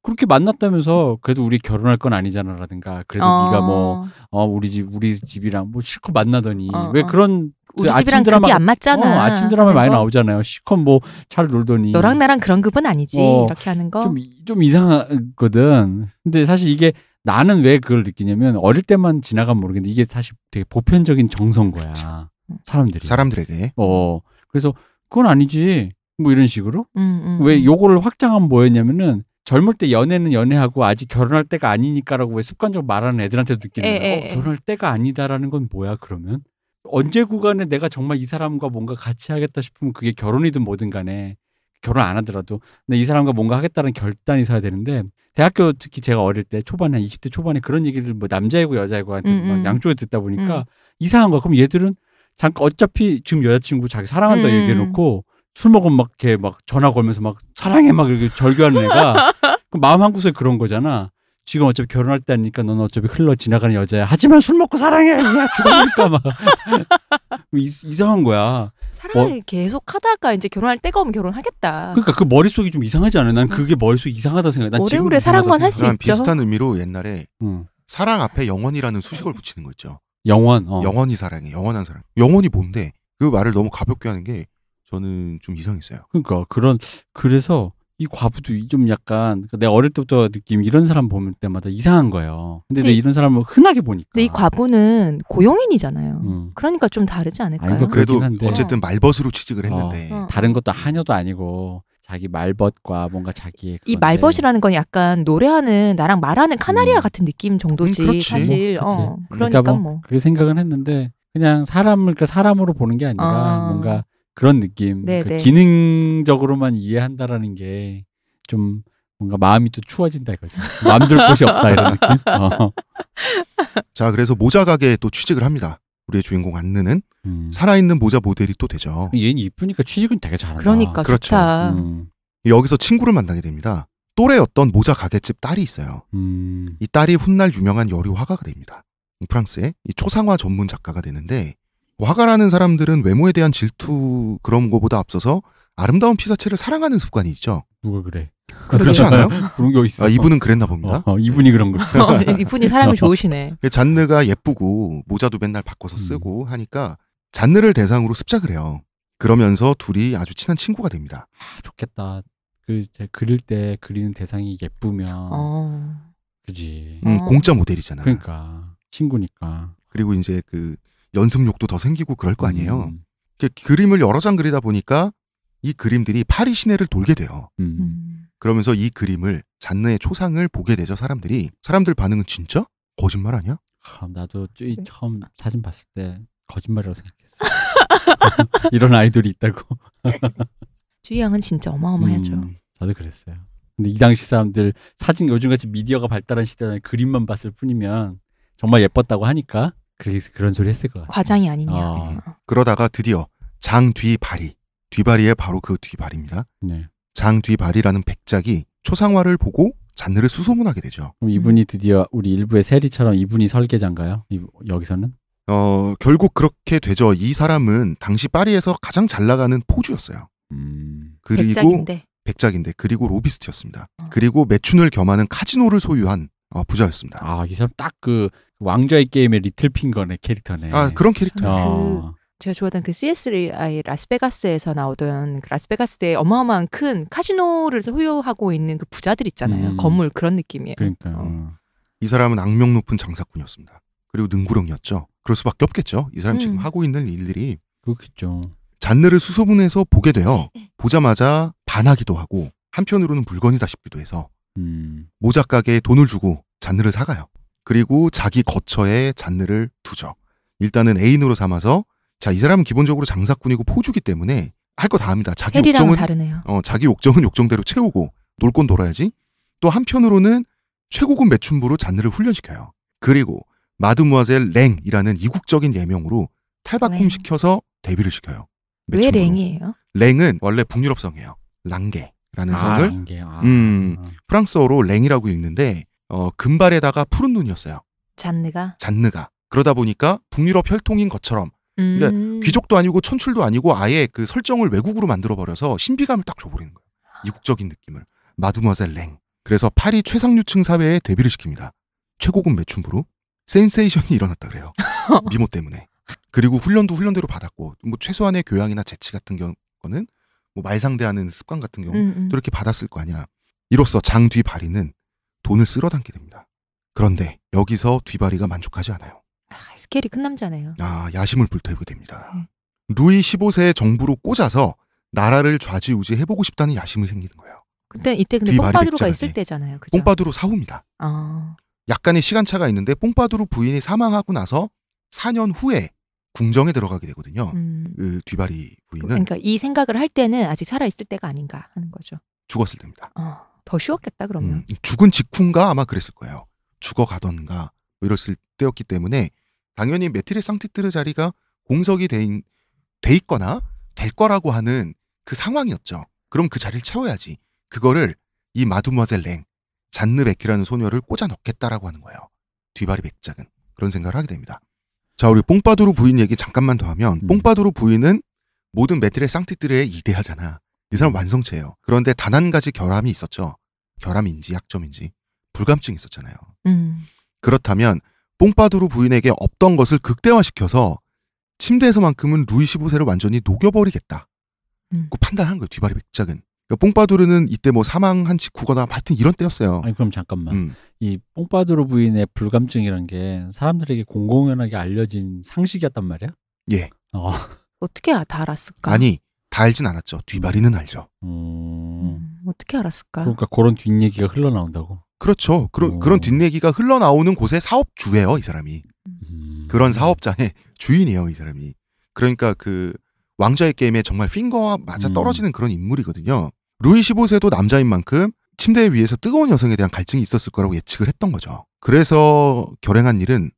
그렇게 만났다면서 그래도 우리 결혼할 건 아니잖아라든가 그래도 네가 뭐 우리 집이랑 뭐 실컷 만나더니 왜 그런 우리 집이랑 급이 안 맞잖아. 아침 드라마에 많이 나오잖아요. 실컷 뭐 잘 놀더니 너랑 나랑 그런 급은 아니지. 이렇게 하는 거. 좀 이상하거든. 근데 사실 이게 나는 왜 그걸 느끼냐면 어릴 때만 지나가면 모르겠는데 이게 사실 되게 보편적인 정서인 거야. 사람들에게. 그래서 그건 아니지. 뭐 이런 식으로. 왜 요거를 확장하면 뭐였냐면은 젊을 때 연애는 연애하고 아직 결혼할 때가 아니니까라고 왜 습관적으로 말하는 애들한테도 느끼는 거야. 결혼할 때가 아니다라는 건 뭐야 그러면? 언제 구간에 내가 정말 이 사람과 뭔가 같이 하겠다 싶으면 그게 결혼이든 뭐든 간에 결혼 안 하더라도 근데 이 사람과 뭔가 하겠다는 결단이 서야 되는데 대학교 특히 제가 어릴 때 초반에 20대 초반에 그런 얘기를 뭐 남자애고 여자애고 막 양쪽에 듣다 보니까 이상한 거야. 그럼 얘들은 잠깐 어차피 지금 여자친구 자기 사랑한다 얘기해놓고 술 먹으면 막 이렇게 막 전화 걸면서 막 사랑해 막 이렇게 절규하는 애가 마음 한구석에 그런 거잖아. 지금 어차피 결혼할 때 아니니까 너는 어차피 흘러 지나가는 여자야. 하지만 술 먹고 사랑해. 야 죽으니까 막 이상한 거야. 사랑을 계속 하다가 이제 결혼할 때가 오면 결혼하겠다. 그러니까 그 머릿속이 좀 이상하지 않아요? 난 그게 머릿속이 이상하다 생각해. 난 오래오래 사랑만 할 수 있죠. 비슷한 의미로 옛날에 사랑 앞에 영원이라는 수식을 붙이는 거 있죠. 영원. 영원히 사랑해. 영원한 사랑. 영원이 뭔데? 그 말을 너무 가볍게 하는 게 저는 좀 이상했어요. 그러니까 그래서 이 과부도 좀 약간 내가 어릴 때부터 느낌 이런 사람 보는 때마다 이상한 거예요. 근데 내가 이런 사람을 흔하게 보니까. 근데 이 과부는 고용인이잖아요. 그러니까 좀 다르지 않을까요? 아니, 그래도 어쨌든 말벗으로 취직을 했는데 다른 것도 하녀도 아니고 자기 말벗과 뭔가 자기의 이 말벗이라는 건 약간 노래하는 나랑 말하는 카나리아 같은 느낌 정도지 사실. 그러니까 뭐 그렇게 생각은 했는데 그냥 사람으로 보는 게 아니라 뭔가 그런 느낌. 그 기능적으로만 이해한다라는 게 좀 뭔가 마음이 또 추워진다 이거죠. 마음 둘 곳이 없다 이런 느낌. 자, 그래서 모자 가게에 또 취직을 합니다. 우리의 주인공 안느는 살아있는 모자 모델이 또 되죠. 얘는 이쁘니까 취직은 되게 잘한다. 그러니까 그렇죠. 좋다. 여기서 친구를 만나게 됩니다. 또래였던 모자 가게집 딸이 있어요. 이 딸이 훗날 유명한 여류 화가가 됩니다. 프랑스의 이 초상화 전문 작가가 되는데 화가라는 사람들은 외모에 대한 질투 그런 거보다 앞서서 아름다운 피사체를 사랑하는 습관이 있죠. 누가 그래? 그렇지 않아요? 그런 게 있어. 이분은 그랬나 봅니다. 이분이 그런 거죠. 이분이 사람이 좋으시네. 잔느가 예쁘고 모자도 맨날 바꿔서 쓰고 하니까 잔느를 대상으로 습작을 해요. 그러면서 둘이 아주 친한 친구가 됩니다. 좋겠다. 그릴 때 그리는 대상이 예쁘면 그지. 공짜 모델이잖아. 그러니까 친구니까. 그리고 이제 그 연습욕도 더 생기고 그럴 거 아니에요. 그림을 여러 장 그리다 보니까 이 그림들이 파리 시내를 돌게 돼요. 그러면서 이 그림을 잔느의 초상을 보게 되죠. 사람들 반응은 진짜? 거짓말 아니야? 나도 처음 사진 봤을 때 거짓말이라고 생각했어. 이런 아이돌이 있다고. 주희 양은 진짜 어마어마하죠. 저도 그랬어요. 근데 이 당시 사람들 사진 요즘같이 미디어가 발달한 시대에 그림만 봤을 뿐이면 정말 예뻤다고 하니까 그런 소리 했을 것 같아요. 과장이 아니냐. 그러다가 드디어 장뒤바리. 뒤바리의 바로 그 뒤바리입니다. 네. 장뒤바리라는 백작이 초상화를 보고 잔느를 수소문하게 되죠. 그럼 이분이 드디어 우리 일부의 세리처럼 이분이 설계자인가요? 여기서는? 결국 그렇게 되죠. 이 사람은 당시 파리에서 가장 잘 나가는 포주였어요. 그리고 백작인데 그리고 로비스트였습니다. 그리고 매춘을 겸하는 카지노를 소유한 부자였습니다. 이 사람 딱 그 왕좌의 게임의 리틀 핑거네 캐릭터네. 그런 캐릭터예요. 제가 좋아하던 그 CSI 라스베가스에서 나오던 그 라스베가스의 어마어마한 큰 카지노를 소유하고 있는 그 부자들 있잖아요. 건물 그런 느낌이에요. 그러니까요. 이 사람은 악명 높은 장사꾼이었습니다. 그리고 능구렁이었죠. 그럴 수밖에 없겠죠. 이 사람 지금 하고 있는 일들이. 그렇겠죠. 잔느를 수소문해서 보게 돼요. 보자마자 반하기도 하고 한편으로는 물건이다 싶기도 해서 모자 가게에 돈을 주고 잔느를 사가요. 그리고 자기 거처에 잔느를 두죠. 일단은 애인으로 삼아서 이 사람은 기본적으로 장사꾼이고 포주기 때문에 할 거 다 합니다. 자기 욕정은 다르네요. 자기 욕정은 욕정대로 채우고 놀 건 놀아야지. 또 한편으로는 최고급 매춘부로 잔느를 훈련시켜요. 그리고 마드무아젤 랭이라는 이국적인 예명으로 탈바꿈시켜서 데뷔를 시켜요. 왜 랭이에요? 랭은 원래 북유럽성이에요. 랑게라는 성을 프랑스어로 랭이라고 읽는데 금발에다가 푸른 눈이었어요. 잔느가. 그러다 보니까 북유럽 혈통인 것처럼 그러니까 귀족도 아니고 천출도 아니고 아예 그 설정을 외국으로 만들어버려서 신비감을 딱 줘버리는 거예요. 이국적인 느낌을. 마드무아젤 랭. 그래서 파리 최상류층 사회에 데뷔를 시킵니다. 최고급 매춘부로. 센세이션이 일어났다 그래요. 미모 때문에. 그리고 훈련도 훈련대로 받았고 뭐 최소한의 교양이나 재치 같은 경우는 뭐 말상대하는 습관 같은 경우 또 이렇게 받았을 거 아니야. 이로써 장뒤바리는 돈을 쓸어담게 됩니다. 그런데 여기서 뒤바리가 만족하지 않아요. 스케일이 큰 남자네요. 야심을 불태우게 됩니다. 루이 15세의 정부로 꽂아서 나라를 좌지우지해보고 싶다는 야심이 생기는 거예요. 근데 뽕바두루가 있을 때잖아요. 그죠? 뽕바두루 사후입니다. 약간의 시간차가 있는데 뽕바두루 부인이 사망하고 나서 4년 후에 궁정에 들어가게 되거든요. 그 뒤바리 부인은. 그러니까 이 생각을 할 때는 아직 살아있을 때가 아닌가 하는 거죠. 죽었을 때입니다. 더 쉬웠겠다 그러면. 죽은 직후인가 아마 그랬을 거예요. 죽어가던가 뭐 이랬을 때였기 때문에 당연히 메티레 상티트르 자리가 공석이 돼 있거나 될 거라고 하는 그 상황이었죠. 그럼 그 자리를 채워야지. 그거를 이 마드무아젤 랭, 잔느 베키라는 소녀를 꽂아 넣겠다라고 하는 거예요. 뒤바리 백작은. 그런 생각을 하게 됩니다. 자, 우리 뽕바두루 부인 얘기 잠깐만 더 하면 뽕바두루 부인은 모든 메트레 쌍티들에 이대하잖아. 이 사람 완성체예요. 그런데 단 한 가지 결함이 있었죠. 결함인지 약점인지 불감증이 있었잖아요. 그렇다면 뽕파두르 부인에게 없던 것을 극대화시켜서 침대에서만큼은 루이 15세를 완전히 녹여버리겠다. 그 판단한 거예요. 뒤바리 백작은. 그러니까 뽕파두르는 이때 뭐 사망한 직후거나 하여튼 이런 때였어요. 아니 그럼 잠깐만. 이 뽕파두르 부인의 불감증이란 게 사람들에게 공공연하게 알려진 상식이었단 말이야? 예. 어떻게 다 알았을까? 아니 다 알진 않았죠. 뒤바리는 알죠. 어떻게 알았을까? 그러니까 그런 뒷얘기가 흘러나온다고? 그렇죠. 그런 뒷얘기가 흘러나오는 곳의 사업주예요. 이 사람이. 그런 사업장의 주인이에요. 이 사람이. 그러니까 그 왕좌의 게임에 정말 핑거와 맞아 떨어지는 그런 인물이거든요. 루이 15세도 남자인 만큼 침대 위에서 뜨거운 여성에 대한 갈증이 있었을 거라고 예측을 했던 거죠. 그래서 결행한 일은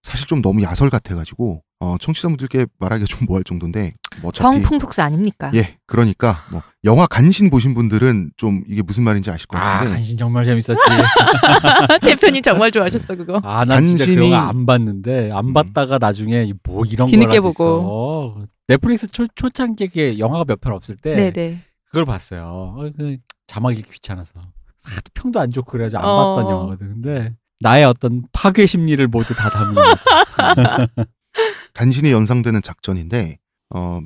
사실 좀 너무 야설 같아가지고 청취자분들께 말하기가 좀 뭐할 정도인데 뭐 성풍속사 아닙니까? 예, 그러니까 뭐 영화 간신 보신 분들은 좀 이게 무슨 말인지 아실 것 같은데. 간신 정말 재밌었지. 대표님 정말 좋아하셨어 그거. 난 진짜 그 영화 안 봤는데 안 봤다가 나중에 뭐 이런 뒤늦게 보고. 넷플릭스 초창기에 영화가 몇 편 없을 때 네네. 그걸 봤어요. 자막이 귀찮아서 평도 안 좋고 그래가지고 안 봤던 영화거든. 근데 나의 어떤 파괴 심리를 모두 다 담은 것 간신히 연상되는 작전인데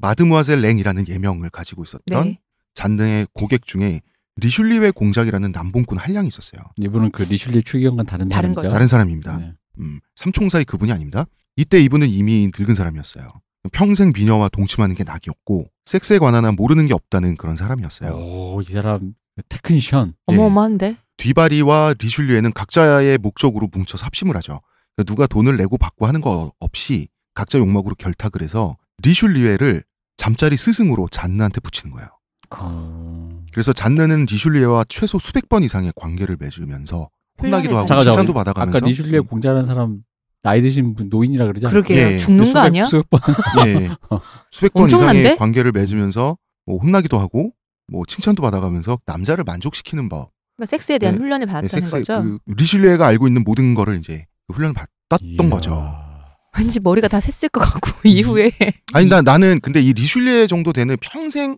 마드무아젤 랭이라는 예명을 가지고 있었던 잔등의 고객 중에 리슐리웨 공작이라는 남봉꾼 한량이 있었어요. 이분은 그 리슐리 추기경과는 다른 사람이죠? 다른 사람입니다. 네. 삼총사의 그분이 아닙니다. 이때 이분은 이미 늙은 사람이었어요. 평생 미녀와 동침하는 게 낙이었고 섹스에 관한 한 모르는 게 없다는 그런 사람이었어요. 오, 이 사람 테크니션. 어마어마한데? 뒤바리와 리슐리에는 각자의 목적으로 뭉쳐서 합심을 하죠. 그러니까 누가 돈을 내고 받고 하는 거 없이 각자 욕먹으로 결탁을 해서 리슐리에를 잠자리 스승으로 잔느한테 붙이는 거예요. 그래서 잔느는 리슐리에와 최소 수백 번 이상의 관계를 맺으면서 혼나기도 하고 칭찬도 받아가면서. 아까 리슐리에 공자라는 사람 나이 드신 분 노인이라 그러지 않았어요? 그러게요. 죽는 거 아니야? 수백 번. 예. 수백 번 이상의 관계를 맺으면서 뭐 혼나기도 하고 뭐 칭찬도 받아가면서 남자를 만족시키는 법. 그러니까 섹스에 대한 훈련을 받았다는 거죠. 그 리슐리에가 알고 있는 모든 거를 이제 훈련을 받았던 거죠. 왠지 머리가 다 샜을 것 같고 이후에. 아니 나는 근데 이 리슐리에 정도 되는 평생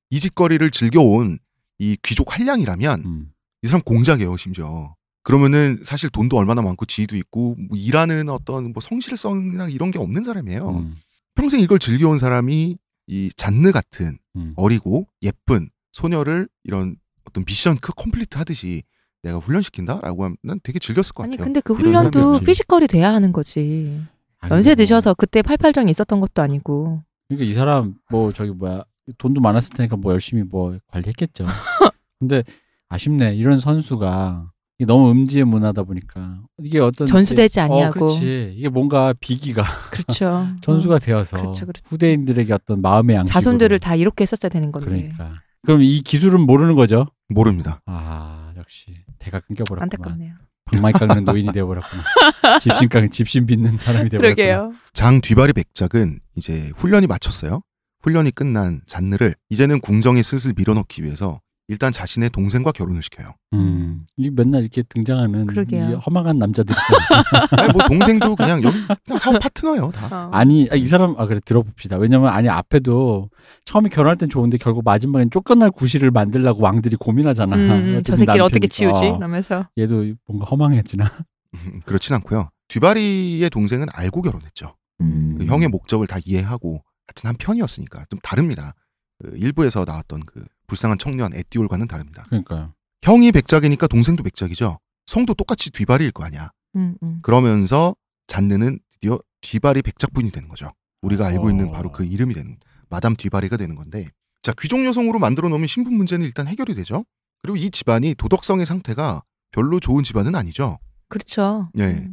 이 짓거리를 즐겨온 이 귀족 한량이라면 이 사람 공작이에요 심지어. 그러면은 사실 돈도 얼마나 많고 지위도 있고 뭐 일하는 어떤 뭐 성실성이나 이런 게 없는 사람이에요. 평생 이걸 즐겨온 사람이 이 잔느 같은 어리고 예쁜 소녀를 이런 어떤 미션 컴플리트 하듯이 내가 훈련시킨다라고 하면 난 되게 즐겼을 것 같아요. 아니 근데 그 훈련도 피지컬이 돼야 하는 거지. 연세 드셔서 그때 팔팔정이 있었던 것도 아니고. 그러니까 이 사람 뭐 저기 뭐야 돈도 많았을 테니까 뭐 열심히 뭐 관리했겠죠. 근데 아쉽네. 이런 선수가 너무 음지의 문화다 보니까 이게 어떤 전수되지 아니하고. 그렇지. 이게 뭔가 비기가 그렇죠. 전수가 되어서 그렇죠. 후대인들에게 어떤 마음의 양식으로 자손들을 다 이렇게 했었어야 되는 건데. 그러니까. 그럼 이 기술은 모르는 거죠? 모릅니다. 역시 대가 끊겨버렸구만. 안타깝네요. 방망이 깎는 노인이 되어버렸구나. 집신 빚는 사람이 되어버렸구나. 그러게요. 장 뒤바리 백작은 이제 훈련이 마쳤어요. 훈련이 끝난 잔느를 이제는 궁정에 슬슬 밀어넣기 위해서 일단 자신의 동생과 결혼을 시켜요. 이 맨날 이렇게 등장하는 이 허망한 남자들 있잖아요. 아니 뭐 동생도 그냥 사업 파트너예요 다. 아니 이 사람 그래 들어봅시다. 왜냐면 앞에도 처음에 결혼할 땐 좋은데 결국 마지막엔 쫓겨날 구실을 만들려고 왕들이 고민하잖아. 저 새끼를 어떻게 치우지? 이러면서. 얘도 뭔가 허망했지나. 그렇진 않고요. 뒤바리의 동생은 알고 결혼했죠. 그 형의 목적을 다 이해하고 하여튼 한 편이었으니까 좀 다릅니다. 그 일부에서 나왔던 그 불쌍한 청년 에띠올과는 다릅니다. 그러니까요. 형이 백작이니까 동생도 백작이죠. 성도 똑같이 뒤바리일 거 아니야. 그러면서 잔느는 드디어 뒤바리 백작분이 되는 거죠. 우리가 알고 있는 바로 그 이름이 되는 마담 뒤바리가 되는 건데, 자 귀족 여성으로 만들어 놓으면 신분 문제는 일단 해결이 되죠. 그리고 이 집안이 도덕성의 상태가 별로 좋은 집안은 아니죠. 그렇죠. 네.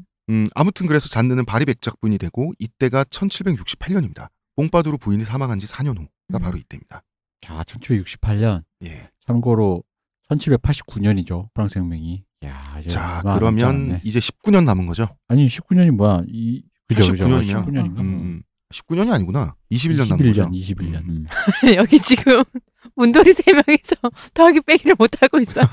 아무튼 그래서 잔느는 바리 백작분이 되고 이때가 1768년입니다. 뽕파두르 부인이 사망한 지 4년 후가 바로 이때입니다. 자, 1768년. 예. 참고로 1789년이죠. 프랑스 혁명이. 야, 자, 그러면 이제 19년 남은 거죠? 아니, 19년이 뭐야? 그죠, 19년이면 19년인가? 19년이 아니구나. 21년 남은 거죠. 21년. 여기 지금 문돌이 3명이서 더하기 빼기를 못 하고 있어요.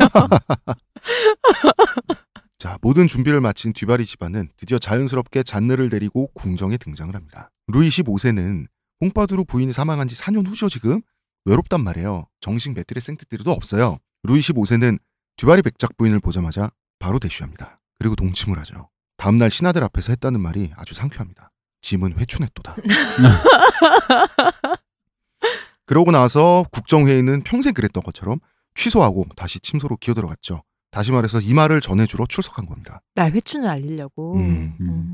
자, 모든 준비를 마친 뒤바리 집안은 드디어 자연스럽게 잔느를 데리고 궁정에 등장을 합니다. 루이 15세는 퐁파두르 부인이 사망한 지 4년 후죠 지금. 외롭단 말이에요. 정식 메트레 생트띠르도 없어요. 루이 15세는 듀바리 백작 부인을 보자마자 바로 대쉬합니다. 그리고 동침을 하죠. 다음날 신하들 앞에서 했다는 말이 아주 상쾌합니다. 짐은 회춘했도다. 그러고 나서 국정회의는 평생 그랬던 것처럼 취소하고 다시 침소로 기어들어갔죠. 다시 말해서 이 말을 전해주러 출석한 겁니다. 나 회춘을 알리려고.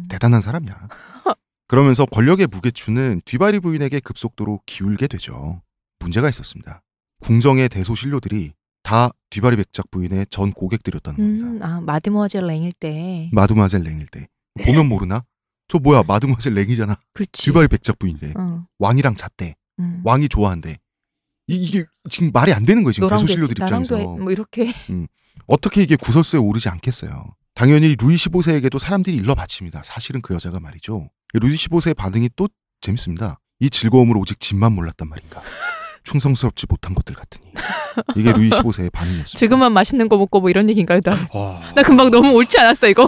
대단한 사람이야. 그러면서 권력의 무게추는 듀바리 부인에게 급속도로 기울게 되죠. 문제가 있었습니다. 궁정의 대소신료들이 다 듀바리 백작 부인의 전 고객들이었다는 겁니다. 아, 마드모아젤 랭일 때. 마드모아젤 랭일 때. 보면 모르나? 저 뭐야, 마드모아젤 랭이잖아. 그렇지. 듀바리 백작 부인이래. 왕이랑 잤대. 왕이 좋아한대. 이게 지금 말이 안 되는 거예요. 지금 대소신료들 입장에서. 뭐 이렇게. 어떻게 이게 구설수에 오르지 않겠어요. 당연히 루이 15세에게도 사람들이 일러 바칩니다. 사실은 그 여자가 말이죠. 루이 15세의 반응이 또 재밌습니다. 이 즐거움을 오직 짐만 몰랐단 말인가. 충성스럽지 못한 것들 같으니. 이게 루이 15세의 반응이었습니다. 지금만 맛있는 거 먹고 뭐 이런 얘기인가요? 나 금방 너무 옳지 않았어 이거.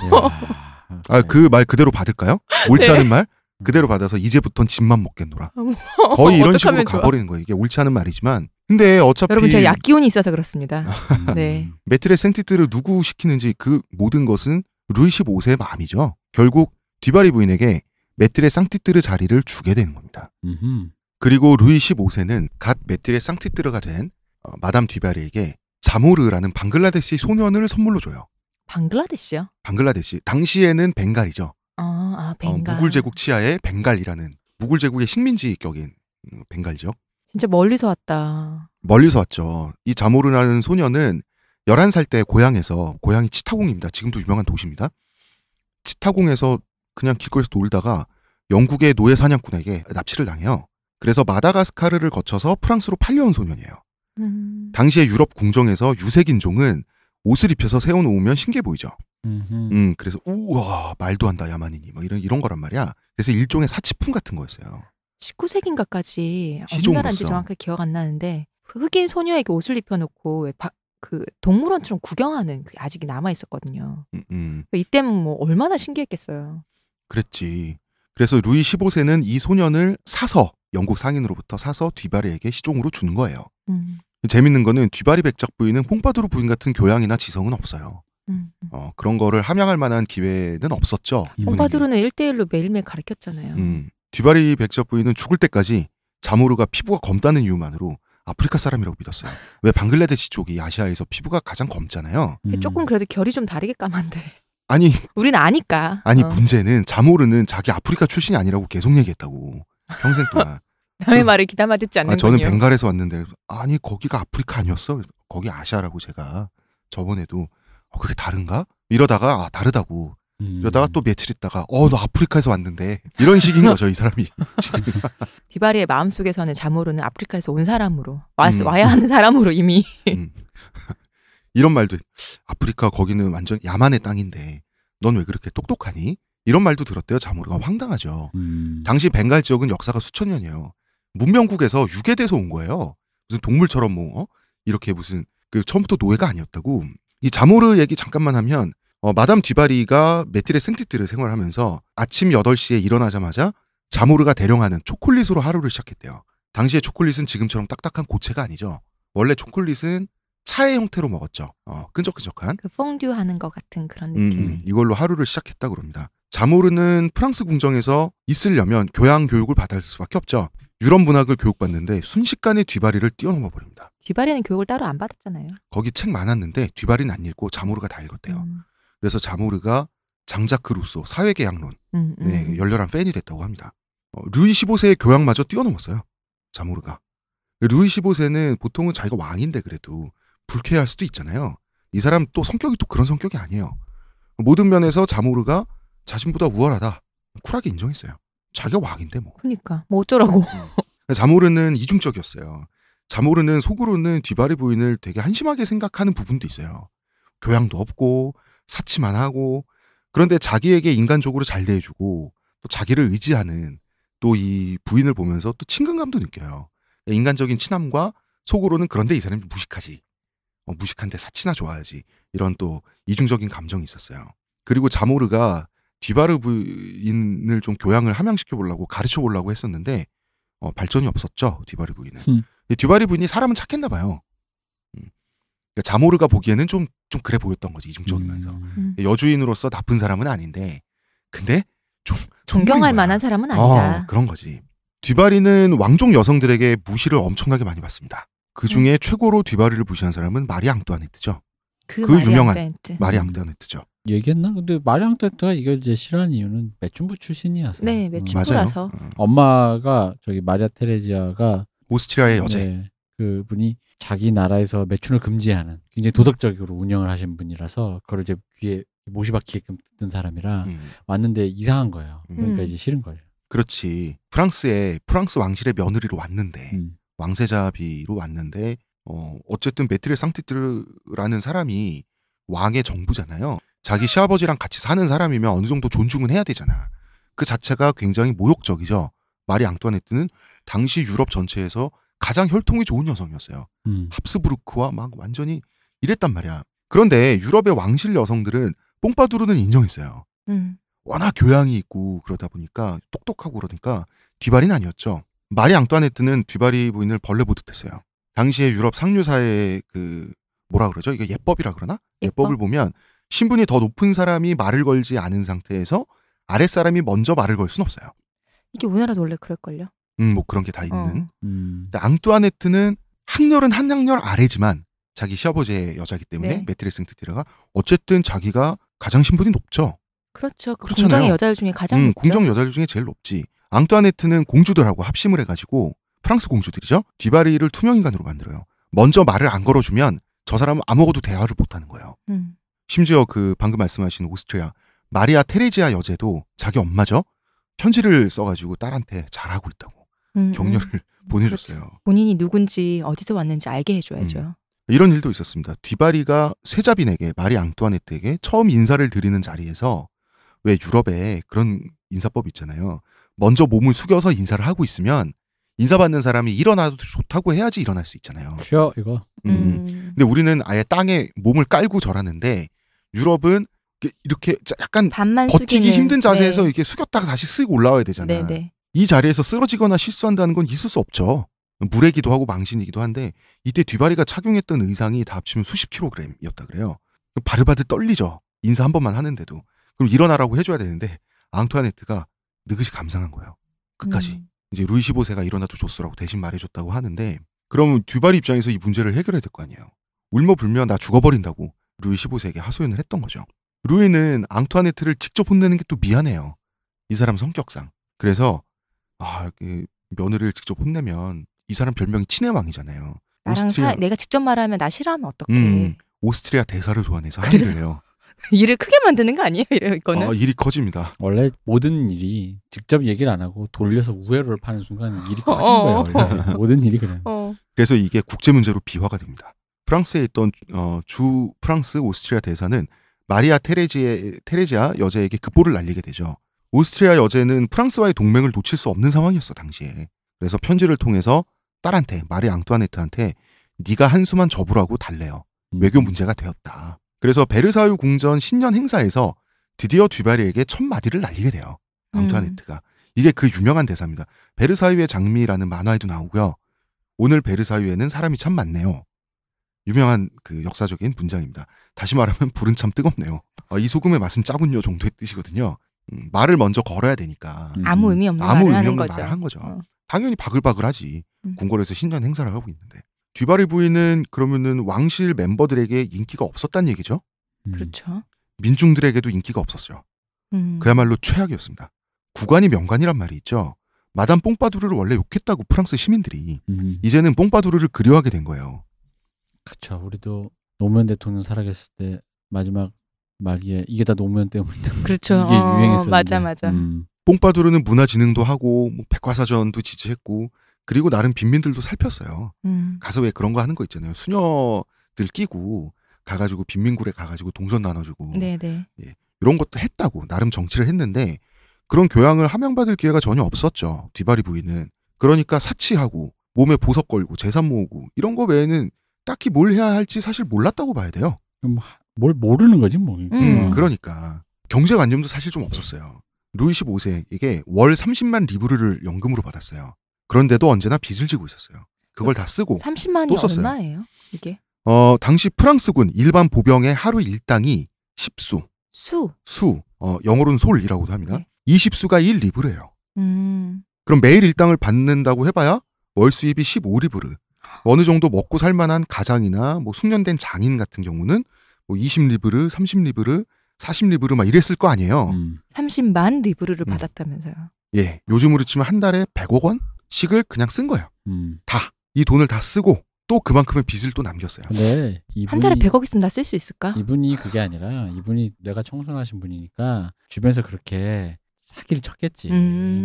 그 말 그대로 받을까요? 옳지 않은 말? 그대로 받아서 이제부턴 짐만 먹겠노라. 거의 이런 식으로 가버리는 거예요. 이게 옳지 않은 말이지만. 근데 어차피 여러분 제가 약기운이 있어서 그렇습니다. 네. 메트레 생티트를 누구 시키는지 그 모든 것은 루이 15세의 마음이죠. 결국 듀바리 부인에게 메트레 상티트르 자리를 주게 되는 겁니다. 그리고 루이 15세는 갓 메트레 상티트르가 된 마담 듀바리에게 자모르라는 방글라데시 소년을 선물로 줘요. 방글라데시요? 방글라데시. 당시에는 벵갈이죠. 벵갈. 무굴 제국 치하의 벵갈이라는 무굴 제국의 식민지 격인 벵갈이죠. 진짜 멀리서 왔다. 멀리서 왔죠. 이 자모르라는 소년은 11살 때 고향이 치타공입니다. 지금도 유명한 도시입니다. 치타공에서 그냥 길거리에서 놀다가 영국의 노예 사냥꾼에게 납치를 당해요. 그래서 마다가스카르를 거쳐서 프랑스로 팔려온 소년이에요. 당시에 유럽 궁정에서 유색인종은 옷을 입혀서 세워놓으면 신기해 보이죠. 그래서 우와 말도 한다 야만이니 뭐 이런 거란 말이야. 그래서 일종의 사치품 같은 거였어요. 19세기인가까지 어느 나라인지 정확하게 기억 안 나는데 흑인 소녀에게 옷을 입혀놓고 그 동물원처럼 구경하는 그게 아직 남아 있었거든요. 이때는 뭐 얼마나 신기했겠어요. 그랬지. 그래서 루이 15세는 이 소년을 사서 영국 상인으로부터 사서 듀바리에게 시종으로 주는 거예요. 재밌는 거는 듀바리 백작 부인은 퐁파두르 부인 같은 교양이나 지성은 없어요. 그런 거를 함양할 만한 기회는 없었죠. 퐁파두르는 1대1로 매일매일 가르쳤잖아요. 듀바리 백작 부인은 죽을 때까지 자모르가 피부가 검다는 이유만으로 아프리카 사람이라고 믿었어요. 왜 방글라데시 쪽이 아시아에서 피부가 가장 검잖아요. 조금 그래도 결이 좀 다르게 까만데. 아니 우리는 아니까. 아니 문제는 자모르는 자기 아프리카 출신이 아니라고 계속 얘기했다고. 평생 동안. 남의 말을 귀담아 듣지 않는군요. 저는 벵갈에서 왔는데 아니 거기가 아프리카 아니었어? 거기 아시아라고 제가 저번에도 그게 다른가? 이러다가 다르다고. 이러다가 또 며칠 있다가 너 아프리카에서 왔는데 이런 식인 거죠 이 사람이. 듀바리의 마음속에서는 자모르는 아프리카에서 온 사람으로 와야 하는 사람으로 이미. 이런 말도 아프리카 거기는 완전 야만의 땅인데 넌 왜 그렇게 똑똑하니? 이런 말도 들었대요. 자모르가 황당하죠. 당시 벵갈 지역은 역사가 수천 년이에요. 문명국에서 유괴돼서 온 거예요. 무슨 동물처럼 이렇게 무슨 처음부터 노예가 아니었다고. 이 자모르 얘기 잠깐만 하면 마담 듀바리가 메트레 생티트를 생활하면서 아침 8시에 일어나자마자 자모르가 대령하는 초콜릿으로 하루를 시작했대요. 당시에 초콜릿은 지금처럼 딱딱한 고체가 아니죠. 원래 초콜릿은 차의 형태로 먹었죠. 끈적끈적한. 그 퐁듀 하는 것 같은 그런 느낌. 이걸로 하루를 시작했다고 그럽니다. 자모르는 프랑스 궁정에서 있으려면 교양 교육을 받을 수밖에 없죠. 유럽 문학을 교육받는데 순식간에 듀바리를 뛰어넘어 버립니다. 듀바리는 교육을 따로 안 받았잖아요. 거기 책 많았는데 듀바리는 안 읽고 자모르가 다 읽었대요. 그래서 자모르가 장자크 루소 사회계약론 열렬한 팬이 됐다고 합니다. 루이 15세의 교양마저 뛰어넘었어요. 자모르가. 루이 15세는 보통은 자기가 왕인데 그래도 불쾌할 수도 있잖아요. 이 사람 또 성격이 또 그런 성격이 아니에요. 모든 면에서 자모르가 자신보다 우월하다. 쿨하게 인정했어요. 자기가 왕인데 뭐. 그러니까 뭐 어쩌라고. 자모르는 이중적이었어요. 자모르는 속으로는 듀바리 부인을 되게 한심하게 생각하는 부분도 있어요. 교양도 없고 사치만 하고 그런데 자기에게 인간적으로 잘 대해주고 또 자기를 의지하는 또 이 부인을 보면서 또 친근감도 느껴요. 인간적인 친함과 속으로는 그런데 이 사람이 무식하지. 무식한데 사치나 좋아하지. 이런 또 이중적인 감정이 있었어요. 그리고 자모르가 듀바르 부인을 좀 교양을 함양시켜 보려고 가르쳐 보려고 했었는데 발전이 없었죠. 듀바리 부인은. 듀바리 부인이 사람은 착했나 봐요. 그러니까 자모르가 보기에는 좀 그래 보였던 거지, 이중적이면서. 여주인으로서 나쁜 사람은 아닌데, 근데 좀 존경할 만한 사람은 아니다. 그런 거지. 듀바리는 왕족 여성들에게 무시를 엄청나게 많이 받습니다. 그 중에 최고로 듀바리를 무시한 사람은 마리 앙뚜아네트죠. 그 유명한 마리 앙뚜아네트죠. 얘기했나? 근데 마리 앙뚜아네트가 이걸 이제 싫어하는 이유는 매춘부 출신이어서. 네, 매춘부라서. 엄마가 저기 마리아 테레지아가 오스트리아의 여제. 네, 그 분이 자기 나라에서 매춘을 금지하는 굉장히 도덕적으로 운영을 하신 분이라서 그걸 이제 귀에 못이 박히게끔 듣던 사람이라 왔는데 이상한 거예요. 그러니까 이제 싫은 거예요. 그렇지. 프랑스 왕실의 며느리로 왔는데 왕세자비로 왔는데 어쨌든 메트레 상티트라는 사람이 왕의 정부잖아요. 자기 시아버지랑 같이 사는 사람이면 어느 정도 존중은 해야 되잖아. 그 자체가 굉장히 모욕적이죠. 마리 앙뚜아네트는 당시 유럽 전체에서 가장 혈통이 좋은 여성이었어요. 합스부르크와 막 완전히 이랬단 말이야. 그런데 유럽의 왕실 여성들은 뽕파두르는 인정했어요. 워낙 교양이 있고 그러다 보니까 똑똑하고 그러니까 듀바리는 아니었죠. 마리 앙뚜아네트는 듀바리 부인을 벌레 보듯 했어요. 당시에 유럽 상류사의 뭐라 그러죠? 이거 예법이라 그러나? 예법을 보면 신분이 더 높은 사람이 말을 걸지 않은 상태에서 아랫사람이 먼저 말을 걸 순 없어요. 이게 우리나라도 원래 그럴걸요? 뭐 그런 게 다 있는. 근데 앙뚜아네트는 학렬은 한 학렬 아래지만 자기 시아버지의 여자기 때문에 메트레 상티트가 어쨌든 자기가 가장 신분이 높죠. 그렇죠. 그 궁정의 여자들 중에 가장 높죠. 궁정 여자들 중에 제일 높지. 앙뚜아네트는 공주들하고 합심을 해가지고 프랑스 공주들이죠. 듀바리를 투명인간으로 만들어요. 먼저 말을 안 걸어주면 저 사람은 아무것도 대화를 못하는 거예요. 심지어 방금 말씀하신 오스트리아 마리아 테레지아 여제도 자기 엄마죠. 편지를 써가지고 딸한테 잘하고 있다고 격려를 보내줬어요. 그렇죠. 본인이 누군지 어디서 왔는지 알게 해줘야죠. 이런 일도 있었습니다. 듀바리가 쇠자빈에게 마리 앙뚜아네트에게 처음 인사를 드리는 자리에서 왜 유럽에 그런 인사법 있잖아요. 먼저 몸을 숙여서 인사를 하고 있으면 인사받는 사람이 일어나도 좋다고 해야지 일어날 수 있잖아요. 쉬어 이거. 근데 우리는 아예 땅에 몸을 깔고 절하는데 유럽은 이렇게 약간 버티기 힘든 자세에서 이렇게 숙였다가 다시 쓱 올라와야 되잖아. 이 자리에서 쓰러지거나 실수한다는 건 있을 수 없죠. 무례기도 하고 망신이기도 한데 이때 듀바리가 착용했던 의상이 다 합치면 수십 킬로그램이었다 그래요. 바르바르 떨리죠. 인사 한 번만 하는데도. 그럼 일어나라고 해줘야 되는데 앙투아네트가 느긋이 감상한 거예요. 끝까지. 이제 루이 15세가 일어나도 좋소라고 대신 말해줬다고 하는데 그러면 듀바리 입장에서 이 문제를 해결해야 될 거 아니에요. 울며불며 나 죽어버린다고 루이 15세에게 하소연을 했던 거죠. 루이는 앙투아네트를 직접 혼내는 게 또 미안해요. 이 사람 성격상. 그래서 며느리를 직접 혼내면 이 사람 별명이 친의 왕이잖아요. 내가 직접 말하면 나 싫어하면 어떡해. 오스트리아 대사를 소환해서 하기를 해요. 일을 크게 만드는 거 아니에요? 이거는? 일이 커집니다. 원래 모든 일이 직접 얘기를 안 하고 돌려서 우회로를 파는 순간 일이 커진 거예요. 원래. 모든 일이 그냥. 그래서 이게 국제 문제로 비화가 됩니다. 프랑스에 있던 주 프랑스 오스트리아 대사는 마리아 테레지아 여제에게 급보를 날리게 되죠. 오스트리아 여제는 프랑스와의 동맹을 놓칠 수 없는 상황이었어 당시에. 그래서 편지를 통해서 딸한테 마리 앙뚜아네트한테 네가 한수만 접으라고 달래요. 외교 문제가 되었다. 그래서 베르사유 궁전 신년 행사에서 드디어 듀바리에게 첫 마디를 날리게 돼요. 앙투아네트가. 이게 그 유명한 대사입니다. 베르사유의 장미라는 만화에도 나오고요. 오늘 베르사유에는 사람이 참 많네요. 유명한 그 역사적인 문장입니다. 다시 말하면 불은 참 뜨겁네요. 이 소금의 맛은 짜군요 정도의 뜻이거든요. 말을 먼저 걸어야 되니까. 아무 의미 없는 말을 하는 거죠. 당연히 바글바글하지. 궁궐에서 신년 행사를 하고 있는데. 듀바리 부인은 그러면은 왕실 멤버들에게 인기가 없었다는 얘기죠? 그렇죠. 민중들에게도 인기가 없었어요. 그야말로 최악이었습니다. 구관이 명관이란 말이 있죠. 마담 뽕파두르를 원래 욕했다고 프랑스 시민들이. 이제는 뽕파두르를 그리워하게 된 거예요. 그렇죠. 우리도 노무현 대통령 살아계실 때 마지막 말기에 이게 다 노무현 때문이다. 그렇죠. 이게 유행했었는데. 맞아. 뽕파두르는 문화진흥도 하고 백과사전도 지지했고 그리고 나름 빈민들도 살폈어요. 가서 왜 그런 거 하는 거 있잖아요. 수녀들 끼고 가가지고 빈민굴에 가가지고 동전 나눠주고 네네. 이런 것도 했다고 나름 정치를 했는데 그런 교양을 함양받을 기회가 전혀 없었죠. 듀바리 부인은. 그러니까 사치하고 몸에 보석 걸고 재산 모으고 이런 거 외에는 딱히 뭘 해야 할지 사실 몰랐다고 봐야 돼요. 뭘 모르는 거지 뭐. 그러니까 경제관념도 사실 좀 없었어요. 루이 15세에게 월 30만 리브르를 연금으로 받았어요. 그런데도 언제나 빚을 지고 있었어요. 그걸 다 쓰고 30만이 또 썼어요. 얼마예요? 이게? 당시 프랑스군 일반 보병의 하루 일당이 10수. 영어로는 솔이라고도 합니다. 네. 20수가 1리브르예요. 그럼 매일 일당을 받는다고 해봐야 월 수입이 15리브르. 어느 정도 먹고 살만한 가장이나 뭐 숙련된 장인 같은 경우는 뭐 20리브르, 30리브르, 40리브르 막 이랬을 거 아니에요. 30만 리브르를 받았다면서요. 예, 요즘으로 치면 한 달에 100억 원씩을 그냥 쓴 거예요. 다. 이 돈을 다 쓰고 또 그만큼의 빚을 또 남겼어요. 근데 한 달에 100억 있으면 다 쓸 수 있을까? 이분이 그게 아니라 이분이 뇌가 청순하신 분이니까 주변에서 그렇게 사기를 쳤겠지.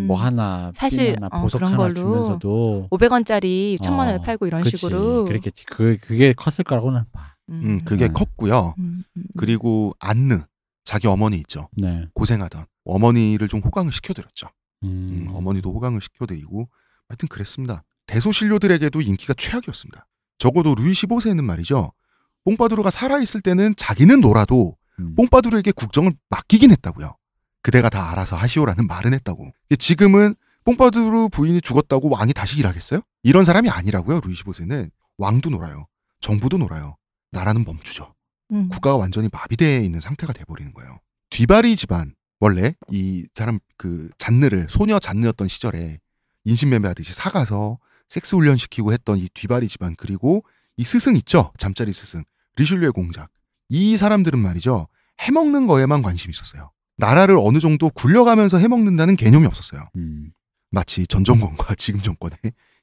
뭐 하나 사실 보석 그런 하나 걸로 주면서도 500원짜리 1000만 원에 팔고 이런 그치, 식으로 그랬겠지. 그게 컸을 거라고는 봐. 그게 컸고요. 그리고 안느 자기 어머니 있죠. 네. 고생하던 어머니를 좀 호강을 시켜드렸죠. 어머니도 호강을 시켜드리고 하여튼 그랬습니다. 대소신료들에게도 인기가 최악이었습니다. 적어도 루이 15세는 말이죠. 뽕파두르가 살아있을 때는 자기는 놀아도 뽕파두르에게 국정을 맡기긴 했다고요. 그대가 다 알아서 하시오라는 말은 했다고. 지금은 뽕파두르 부인이 죽었다고 왕이 다시 일하겠어요? 이런 사람이 아니라고요. 루이 15세는 왕도 놀아요. 정부도 놀아요. 나라는 멈추죠. 국가가 완전히 마비되어 있는 상태가 돼버리는 거예요. 뒤바리 집안, 원래 이 사람 그 잔느를 소녀 잔느였던 시절에 인신매매하듯이 사가서 섹스 훈련시키고 했던 이 뒤바리 집안, 그리고 이 스승 있죠. 잠자리 스승 리슐리의 공작. 이 사람들은 말이죠. 해먹는 거에만 관심이 있었어요. 나라를 어느 정도 굴려가면서 해먹는다는 개념이 없었어요. 마치 전 정권과 지금 정권에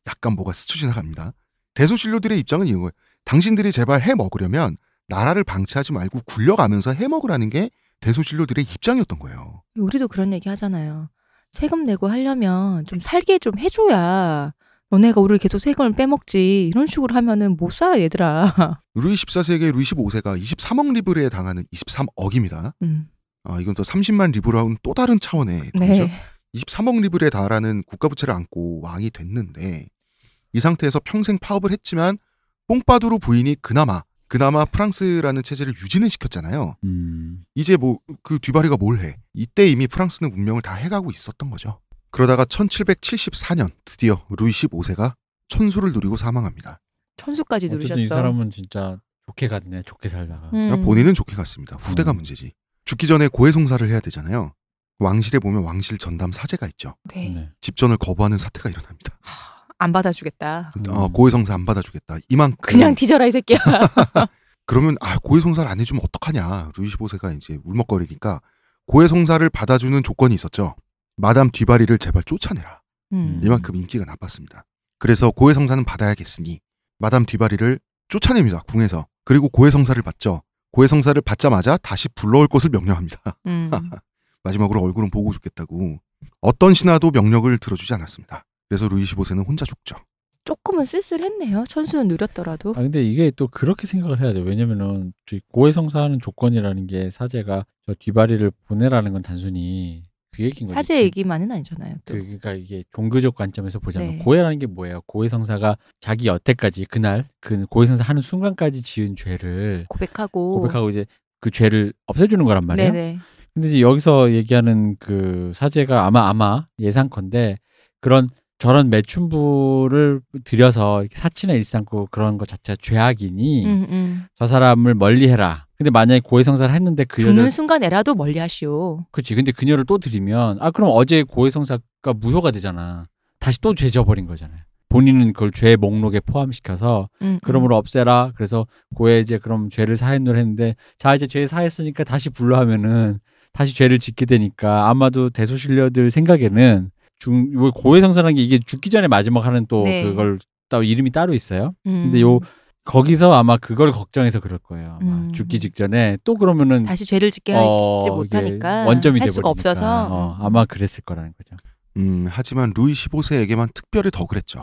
약간 뭐가 스쳐 지나갑니다. 대소신료들의 입장은 이거예요. 당신들이 제발 해먹으려면 나라를 방치하지 말고 굴려가면서 해먹으라는 게 대소신료들의 입장이었던 거예요. 우리도 그런 얘기 하잖아요. 세금 내고 하려면 좀 살게 좀 해줘야 너네가 우리를 계속 세금을 빼먹지. 이런 식으로 하면은 못 살아 얘들아. 루이 14세에게 루이 15세가 23억 리브르에 당하는 23억입니다. 이건 또 30만 리브르하고는 또 다른 차원의 돈이죠. 네. 23억 리브르에 달하는 국가부채를 안고 왕이 됐는데 이 상태에서 평생 파업을 했지만 뽕파두르 부인이 그나마 프랑스라는 체제를 유지는 시켰잖아요. 이제 뭐 그 뒤바리가 뭘 해. 이때 이미 프랑스는 운명을 다 해가고 있었던 거죠. 그러다가 1774년 드디어 루이 15세가 천수를 누리고 사망합니다. 천수까지 누리셨어. 이 사람은 진짜 좋게 갔네. 좋게 살다가. 본인은 좋게 갔습니다. 후대가 문제지. 죽기 전에 고해성사를 해야 되잖아요. 왕실에 보면 왕실 전담 사제가 있죠. 네. 집전을 거부하는 사태가 일어납니다. 안 받아주겠다. 고해성사 안 받아주겠다. 이만큼 그냥 뒤져라 이 새끼야. 그러면 고해성사를 안 해주면 어떡하냐. 루이 15세가 이제 울먹거리니까 고해성사를 받아주는 조건이 있었죠. 마담 뒤바리를 제발 쫓아내라. 이만큼 인기가 나빴습니다. 그래서 고해성사는 받아야겠으니 마담 뒤바리를 쫓아냅니다. 궁에서. 그리고 고해성사를 받죠. 고해성사를 받자마자 다시 불러올 것을 명령합니다. 마지막으로 얼굴은 보고 죽겠다고. 어떤 신하도 명령을 들어주지 않았습니다. 그래서 루이 15세는 혼자 죽죠. 조금은 쓸쓸했네요. 천수는 누렸더라도. 근데 이게 또 그렇게 생각을 해야 돼. 왜냐면은 고해성사하는 조건이라는 게 사제가 저 뒤바리를 보내라는 건 단순히 그 얘기인 거죠. 사제 얘기만은 아니잖아요. 그러니까 이게 종교적 관점에서 보자면 네. 고해라는 게 뭐예요? 고해성사가 자기 여태까지 그날 그 고해성사 하는 순간까지 지은 죄를 고백하고 이제 그 죄를 없애주는 거란 말이에요. 네네. 근데 이제 여기서 얘기하는 그 사제가 아마 예상컨대 저런 매춘부를 들여서 이렇게 사치나 일삼고 그런 것 자체가 죄악이니 저 사람을 멀리해라. 근데 만약에 고해성사를 했는데 죽는 순간에라도 멀리하시오. 그렇지. 근데 그녀를 또 들이면 그럼 어제 고해성사가 무효가 되잖아. 다시 또 죄 져버린 거잖아요. 본인은 그걸 죄 목록에 포함시켜서 그러므로 없애라. 그래서 고해 이제 그럼 죄를 사했노라 했는데 자 이제 죄 사했으니까 다시 불러 하면은 다시 죄를 짓게 되니까 아마도 대소신료들 생각에는 고해성사라는 게 이게 죽기 전에 마지막 하는 또 네. 그걸 또 이름이 따로 있어요. 근데 거기서 아마 그걸 걱정해서 그럴 거예요. 아마 죽기 직전에 또 그러면은 다시 죄를 짓게 하지 못하니까 원점이 할 수가 돼버리니까. 없어서 아마 그랬을 거라는 거죠. 하지만 루이 15세에게만 특별히 더 그랬죠.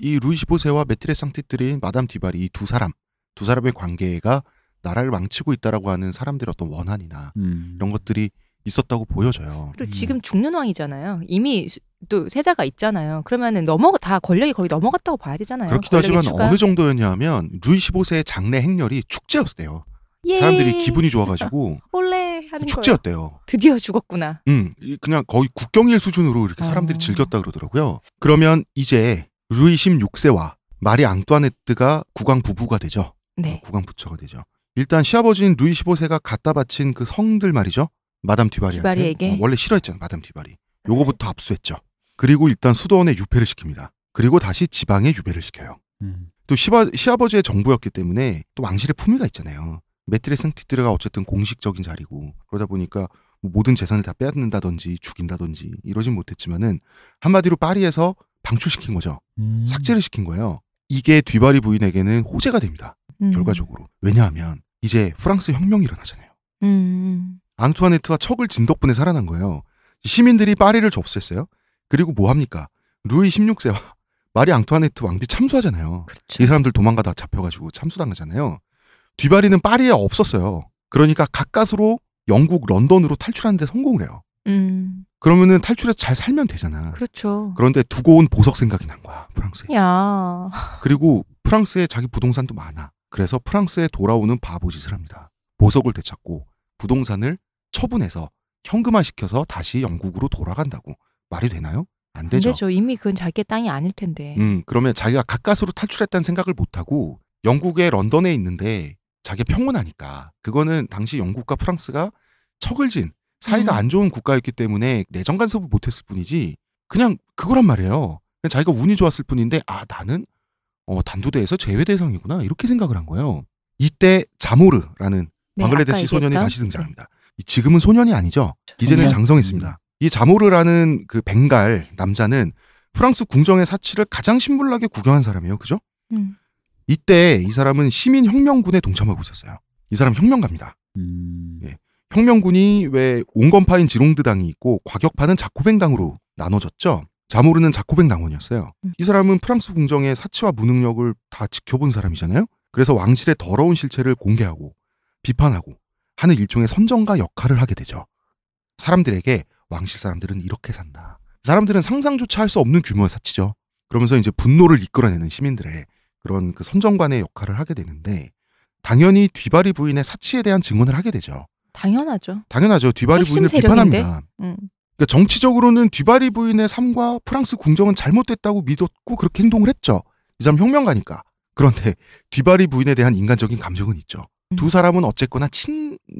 이 루이 15세와 메트레 상티트린 마담 뒤바리 이 두 사람의 관계가 나라를 망치고 있다라고 하는 사람들의 어떤 원한이나 이런 것들이 있었다고 보여져요. 그리고 지금 죽는 왕이잖아요. 이미 또 세자가 있잖아요. 그러면은 다 권력이 거의 넘어갔다고 봐야 되잖아요. 그렇기도 하지만 어느 정도였냐면 루이 15세의 장례 행렬이 축제였대요. 예. 사람들이 기분이 좋아가지고 원래 하는 축제였대요. 거예요. 드디어 죽었구나. 그냥 거의 국경일 수준으로 이렇게 사람들이 즐겼다 그러더라고요. 그러면 이제 루이 16세와 마리 앙뚜아네트가 국왕 부부가 되죠. 네. 국왕 부처가 되죠. 일단 시아버지인 루이 15세가 갖다 바친 그 성들 말이죠. 마담 듀바리에게 원래 싫어했잖아. 마담 듀바리. 요거부터 압수했죠. 그리고 일단 수도원에 유폐를 시킵니다. 그리고 다시 지방에 유배를 시켜요. 또 시아버지의 정부였기 때문에 또 왕실의 품위가 있잖아요. 메트레 생티드가 어쨌든 공식적인 자리고 그러다 보니까 모든 재산을 다 빼앗는다든지 죽인다든지 이러진 못했지만은 한마디로 파리에서 방출시킨 거죠. 삭제를 시킨 거예요. 이게 듀바리 부인에게는 호재가 됩니다. 결과적으로. 왜냐하면 이제 프랑스 혁명이 일어나잖아요. 앙투아네트가 척을 진 덕분에 살아난 거예요. 시민들이 파리를 접수했어요. 그리고 뭐 합니까? 루이 16세와 마리 앙투아네트 왕비 참수하잖아요. 그렇죠. 이 사람들 도망가다 잡혀가지고 참수당하잖아요. 듀바리는 파리에 없었어요. 그러니까 가까스로 영국 런던으로 탈출하는데 성공을 해요. 그러면은 탈출해서 잘 살면 되잖아. 그렇죠. 그런데 두고 온 보석 생각이 난 거야, 프랑스에. 야. 그리고 프랑스에 자기 부동산도 많아. 그래서 프랑스에 돌아오는 바보짓을 합니다. 보석을 되찾고 부동산을 처분해서 현금화시켜서 다시 영국으로 돌아간다고. 말이 되나요? 안 되죠. 안 되죠. 이미 그건 자기의 땅이 아닐 텐데. 그러면 자기가 가까스로 탈출했다는 생각을 못하고 영국의 런던에 있는데 자기가 평온하니까 그거는 당시 영국과 프랑스가 척을 진 사이가 안 좋은 국가였기 때문에 내정 간섭을 못했을 뿐이지 그냥 그거란 말이에요. 그냥 자기가 운이 좋았을 뿐인데 나는 단두대에서 제외 대상이구나 이렇게 생각을 한 거예요. 이때 자모르라는 방글라데시 소년이 다시 등장합니다. 지금은 소년이 아니죠. 이제는 장성했습니다. 이 자모르라는 그 벵갈 남자는 프랑스 궁정의 사치를 가장 신물나게 구경한 사람이에요. 그죠? 이때 이 사람은 시민혁명군에 동참하고 있었어요. 이 사람 혁명가입니다. 예. 혁명군이 왜 온건파인 지롱드당이 있고 과격파는 자코뱅당으로 나눠졌죠. 자모르는 자코뱅 당원이었어요. 이 사람은 프랑스 궁정의 사치와 무능력을 다 지켜본 사람이잖아요. 그래서 왕실의 더러운 실체를 공개하고 비판하고 하는 일종의 선정가 역할을 하게 되죠. 사람들에게 왕실 사람들은 이렇게 산다. 사람들은 상상조차 할 수 없는 규모의 사치죠. 그러면서 이제 분노를 이끌어내는 시민들의 그런 그 선정관의 역할을 하게 되는데 당연히 듀바리 부인의 사치에 대한 증언을 하게 되죠. 당연하죠. 듀바리 부인을 비판합니다. 그러니까 정치적으로는 듀바리 부인의 삶과 프랑스 궁정은 잘못됐다고 믿었고 그렇게 행동을 했죠. 이 사람 혁명가니까. 그런데 듀바리 부인에 대한 인간적인 감정은 있죠. 두 사람은 어쨌거나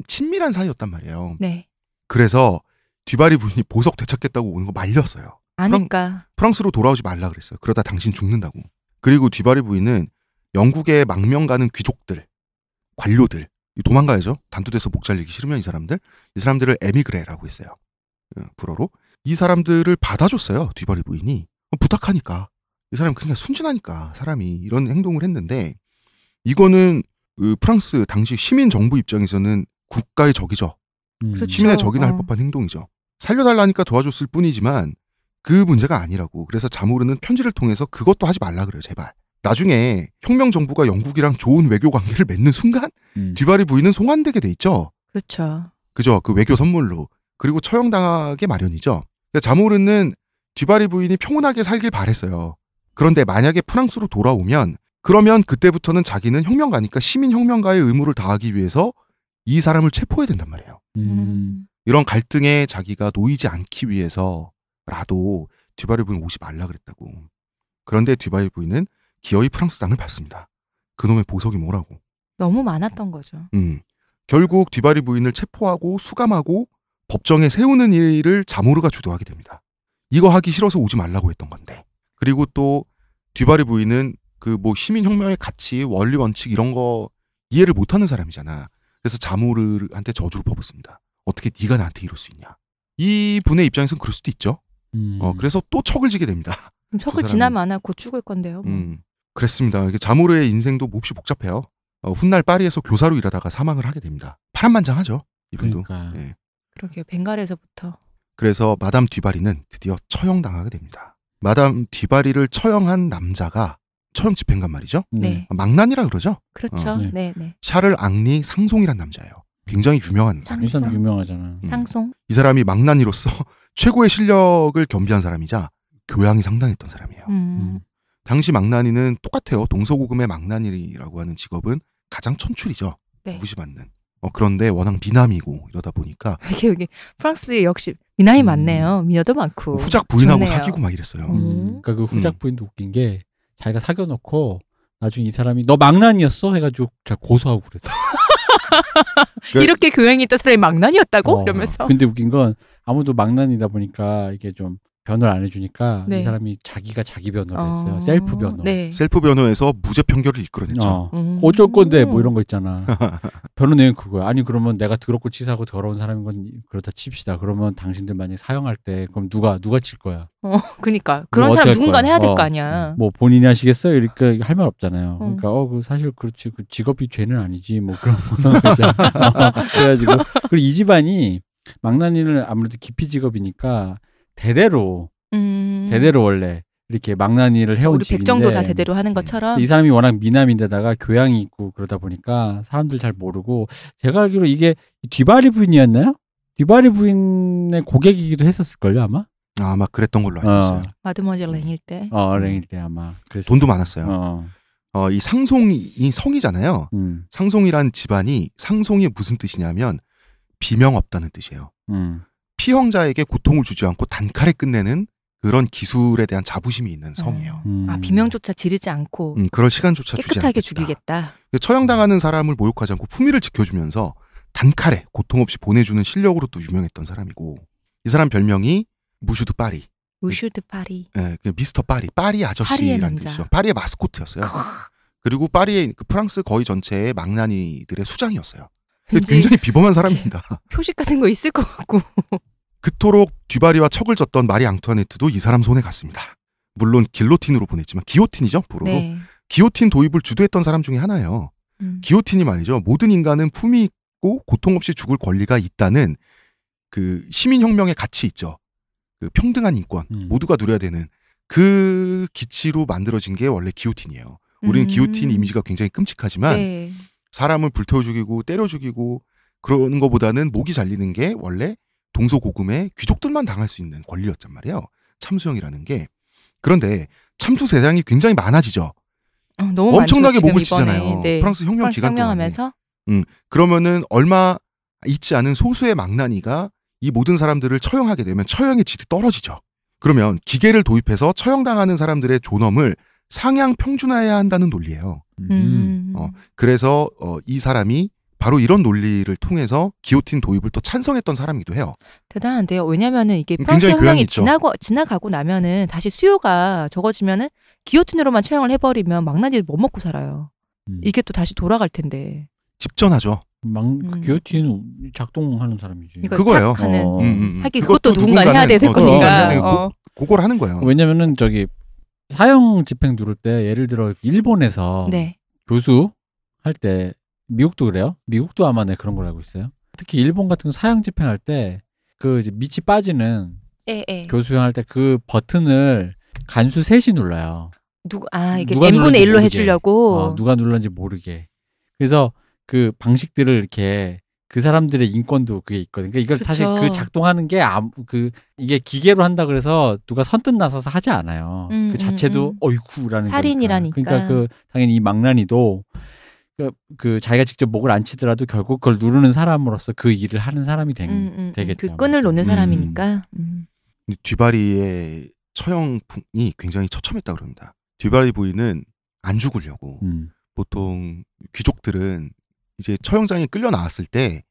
친밀한 사이였단 말이에요. 네. 그래서 듀바리 부인이 보석 되찾겠다고 오는 거 말렸어요. 아니까. 프랑스로 돌아오지 말라 그랬어요. 그러다 당신 죽는다고. 그리고 듀바리 부인은 영국의 망명 가는 귀족들, 관료들 도망가야죠. 단두대서 목 잘리기 싫으면 이 사람들을 에미그레라고 했어요. 불어로. 이 사람들을 받아줬어요. 듀바리 부인이. 부탁하니까. 이 사람이 그냥 순진하니까 사람이 이런 행동을 했는데 이거는 프랑스 당시 시민 정부 입장에서는 국가의 적이죠. 그렇죠. 시민의 적이나 할 법한 행동이죠. 살려달라니까 도와줬을 뿐이지만 그 문제가 아니라고. 그래서 자모르는 편지를 통해서 그것도 하지 말라 그래요. 제발. 나중에 혁명 정부가 영국이랑 좋은 외교 관계를 맺는 순간 듀바리 부인은 송환되게 돼 있죠. 그렇죠. 그죠. 그 외교 선물로. 그리고 처형당하게 마련이죠. 자모르는 듀바리 부인이 평온하게 살길 바랬어요. 그런데 만약에 프랑스로 돌아오면 그러면 그때부터는 자기는 혁명가니까 시민혁명가의 의무를 다하기 위해서 이 사람을 체포해야 된단 말이에요. 이런 갈등에 자기가 놓이지 않기 위해서라도 듀바리 부인 오지 말라 그랬다고. 그런데 듀바리 부인은 기어이 프랑스 땅을 밟습니다. 그놈의 보석이 뭐라고. 너무 많았던 거죠. 결국 듀바리 부인을 체포하고 수감하고 법정에 세우는 일을 자모르가 주도하게 됩니다. 이거 하기 싫어서 오지 말라고 했던 건데. 그리고 또 듀바리 부인은 그 뭐 시민혁명의 가치, 원리 원칙 이런 거 이해를 못하는 사람이잖아. 그래서 자모르한테 저주를 퍼붓습니다. 어떻게 네가 나한테 이럴 수 있냐. 이 분의 입장에서는 그럴 수도 있죠. 그래서 또 척을 지게 됩니다. 척을 지나면 안 하고 곧 죽을 건데요. 그랬습니다. 자모르의 인생도 몹시 복잡해요. 훗날 파리에서 교사로 일하다가 사망을 하게 됩니다. 파란만장하죠. 이분도. 그러니까. 예. 그러게요. 벵갈에서부터. 그래서 마담 듀바리는 드디어 처형당하게 됩니다. 마담 듀바리를 처형한 남자가 처형 집행관 말이죠. 네. 망난이라 그러죠. 그렇죠. 네. 샤를 앙리 상송이란 남자예요. 굉장히 유명한 이 사람 유명하잖아. 상송. 이 사람이 망난이로서 최고의 실력을 겸비한 사람이자 교양이 상당했던 사람이에요. 당시 망나니는 똑같아요. 동서고금의 망나니라고 하는 직업은 가장 천출이죠. 네. 무시받는. 그런데 워낙 미남이고 이러다 보니까 이게 여기 프랑스에 역시 미남이 많네요. 미녀도 많고. 후작 부인하고 좋네요. 사귀고 막 이랬어요. 그러니까 그 후작 부인도 웃긴 게 자기가 사귀어놓고 나중에 이 사람이 너 망난이었어 해가지고 잘 고소하고 그랬어. 이렇게 교양이 있던 사람이 망난이었다고 이러면서. 근데 웃긴 건 아무도 망난이다 보니까 이게 좀 변호를 안 해주니까 네. 이 사람이 자기가 자기 변호를 했어요. 셀프 변호. 네. 셀프 변호에서 무죄 판결을 이끌어냈죠. 어쩔 건데 뭐 이런 거 있잖아. 변호 내용 그거야. 아니 그러면 내가 더럽고 치사하고 더러운 사람인 건 그렇다 칩시다. 그러면 당신들 만약에 사형할 때 그럼 누가 칠 거야? 그니까 그런 사람 누군가는 해야 될 거 아니야. 뭐 본인이 하시겠어요? 이렇게 할 말 없잖아요. 그러니까 그 사실 그렇지 그 직업이 죄는 아니지 뭐 그런 거 있잖아. 그래가지고 그리고 이 집안이 망나니는 아무래도 기피 직업이니까 대대로 원래 이렇게 망나니를 해온 우리 집인데 백정도 다 대대로 하는 것처럼 이 사람이 워낙 미남인데다가 교양이 있고 그러다 보니까 사람들 잘 모르고 제가 알기로 이게 뒤바리 부인이었나요? 뒤바리 부인의 고객이기도 했었을걸요 아마? 아마 그랬던 걸로 알고 있어요. 마드모아젤 랭일 때. 랭일 때 아마. 돈도 많았어요. 이 상송이 성이잖아요. 상송이란 집안이 상송이 무슨 뜻이냐면 비명 없다는 뜻이에요. 피형자에게 고통을 주지 않고 단칼에 끝내는 그런 기술에 대한 자부심이 있는 성이에요. 비명조차 지르지 않고 그럴 시간조차 주지 않겠다. 깨끗하게 죽이겠다. 처형당하는 사람을 모욕하지 않고 품위를 지켜주면서 단칼에 고통 없이 보내주는 실력으로 또 유명했던 사람이고 이 사람 별명이 무슈드 파리. 무슈드 파리. 네, 미스터 파리. 파리 아저씨라는 뜻이죠. 파리의 마스코트였어요. 그리고 파리의 프랑스 거의 전체의 망나니들의 수장이었어요. 굉장히 비범한 사람입니다. 표식 같은 거 있을 것 같고. 그토록 뒤바리와 척을 졌던 마리 앙투아네트도 이 사람 손에 갔습니다. 물론 길로틴으로 보냈지만 기요틴이죠. 불어로. 네. 기요틴 도입을 주도했던 사람 중에 하나예요. 기요틴이 말이죠. 모든 인간은 품위 있고 고통 없이 죽을 권리가 있다는 그 시민혁명의 가치 있죠. 그 평등한 인권 모두가 누려야 되는 그 기치로 만들어진 게 원래 기요틴이에요. 우리는 기요틴 이미지가 굉장히 끔찍하지만 네. 사람을 불태워 죽이고 때려 죽이고 그러는 것보다는 목이 잘리는 게 원래 동서고금의 귀족들만 당할 수 있는 권리였단 말이에요. 참수형이라는 게. 그런데 참수 세상이 굉장히 많아지죠. 너무 엄청나게 많죠, 목을 이번에. 치잖아요. 네. 프랑스 혁명 기간 동안에. 혁명하면서 그러면은 얼마 있지 않은 소수의 망나니가 이 모든 사람들을 처형하게 되면 처형의 질이 떨어지죠. 그러면 기계를 도입해서 처형당하는 사람들의 존엄을 상향 평준화해야 한다는 논리예요. 그래서 이 사람이 바로 이런 논리를 통해서 기요틴 도입을 또 찬성했던 사람이기도 해요. 대단한데요. 왜냐면은 이게 프랑스 혁명이 지나가고 나면은 다시 수요가 적어지면은 기요틴으로만 처형을 해버리면 망나니들 못 먹고 살아요. 이게 또 다시 돌아갈 텐데. 집전하죠. 기요틴 작동하는 사람이지. 그거예요. 하긴 그것도 누군가 해야 될 거니까. 그걸 하는 거예요. 왜냐면은 저기 사형 집행 누를 때 예를 들어 일본에서 네. 교수 할 때 미국도 그래요? 미국도 아마 내 그런 걸 알고 있어요. 특히 일본 같은 거 사형 집행할 때 그 이제 밑이 빠지는 교수형 할 때 그 버튼을 간수 셋이 눌러요. 이게 n분의 1로 해주려고. 누가 눌렀는지 모르게. 그래서 그 방식들을 이렇게 그 사람들의 인권도 그게 있거든요. 그러니까 이걸 그쵸. 사실 그 작동하는 게 이게 기계로 한다 그래서 누가 선뜻 나서서 하지 않아요. 그 자체도 어이쿠라는 살인이라니까. 거니까. 그러니까 당연히 이 망나니도 그 자기가 직접 목을 안 치더라도 결국 그걸 누르는 사람으로서 그 일을 하는 사람이 되겠죠. 그 끈을 놓는 사람이니까. 뒤바리의 처형이 굉장히 처참했다고 그럽니다. 뒤바리 부인은 안 죽으려고 보통 귀족들은 이제 처형장에 끌려 나왔을 때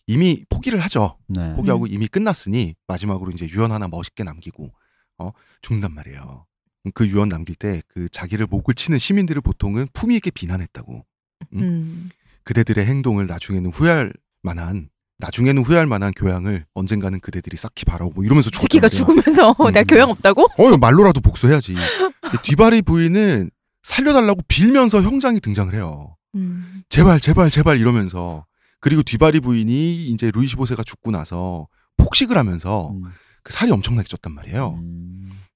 이미 포기를 하죠. 네. 포기하고 이미 끝났으니 마지막으로 이제 유언 하나 멋있게 남기고 죽는단 말이에요. 그 유언 남길 때 그 자기를 목을 치는 시민들을 보통은 품위 있게 비난했다고. 그대들의 행동을 나중에는 후회할 만한 교양을 언젠가는 그대들이 쌓기 바라고 뭐 이러면서 죽었단 새끼가 죽으면서 내가 교양 없다고? 말로라도 복수해야지. 뒤바리 부인은 살려달라고 빌면서 형장이 등장을 해요. 제발 이러면서. 그리고 뒤바리 부인이 이제 루이 15세가 죽고 나서 폭식을 하면서 그 살이 엄청나게 쪘단 말이에요.